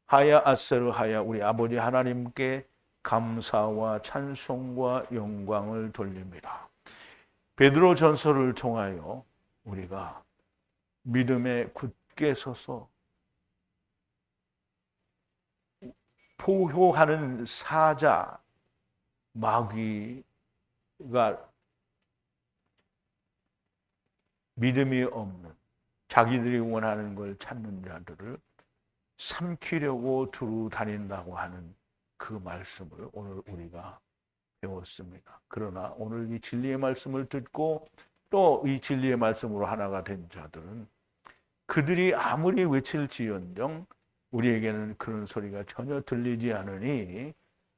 하야 아세르 하야 우리 아버지 하나님께 감사와 찬송과 영광을 돌립니다. 베드로 전서를 통하여 우리가 믿음에 굳게 서서 포효하는 사자 마귀가 믿음이 없는 자기들이 원하는 걸 찾는 자들을 삼키려고 두루 다닌다고 하는 그 말씀을 오늘 우리가 배웠습니다. 그러나 오늘 이 진리의 말씀을 듣고 또 이 진리의 말씀으로 하나가 된 자들은 그들이 아무리 외칠지언정 우리에게는 그런 소리가 전혀 들리지 않으니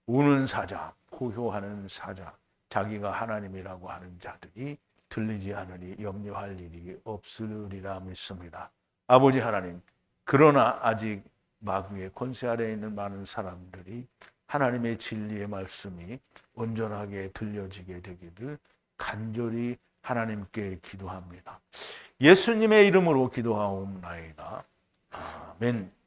우는 사자, 포효하는 사자, 자기가 하나님이라고 하는 자들이 들리지 않으니 염려할 일이 없으리라 믿습니다. 아버지 하나님, 그러나 아직 마귀의 권세 아래에 있는 많은 사람들이 하나님의 진리의 말씀이 온전하게 들려지게 되기를 간절히 하나님께 기도합니다. 예수님의 이름으로 기도하옵나이다. 아멘.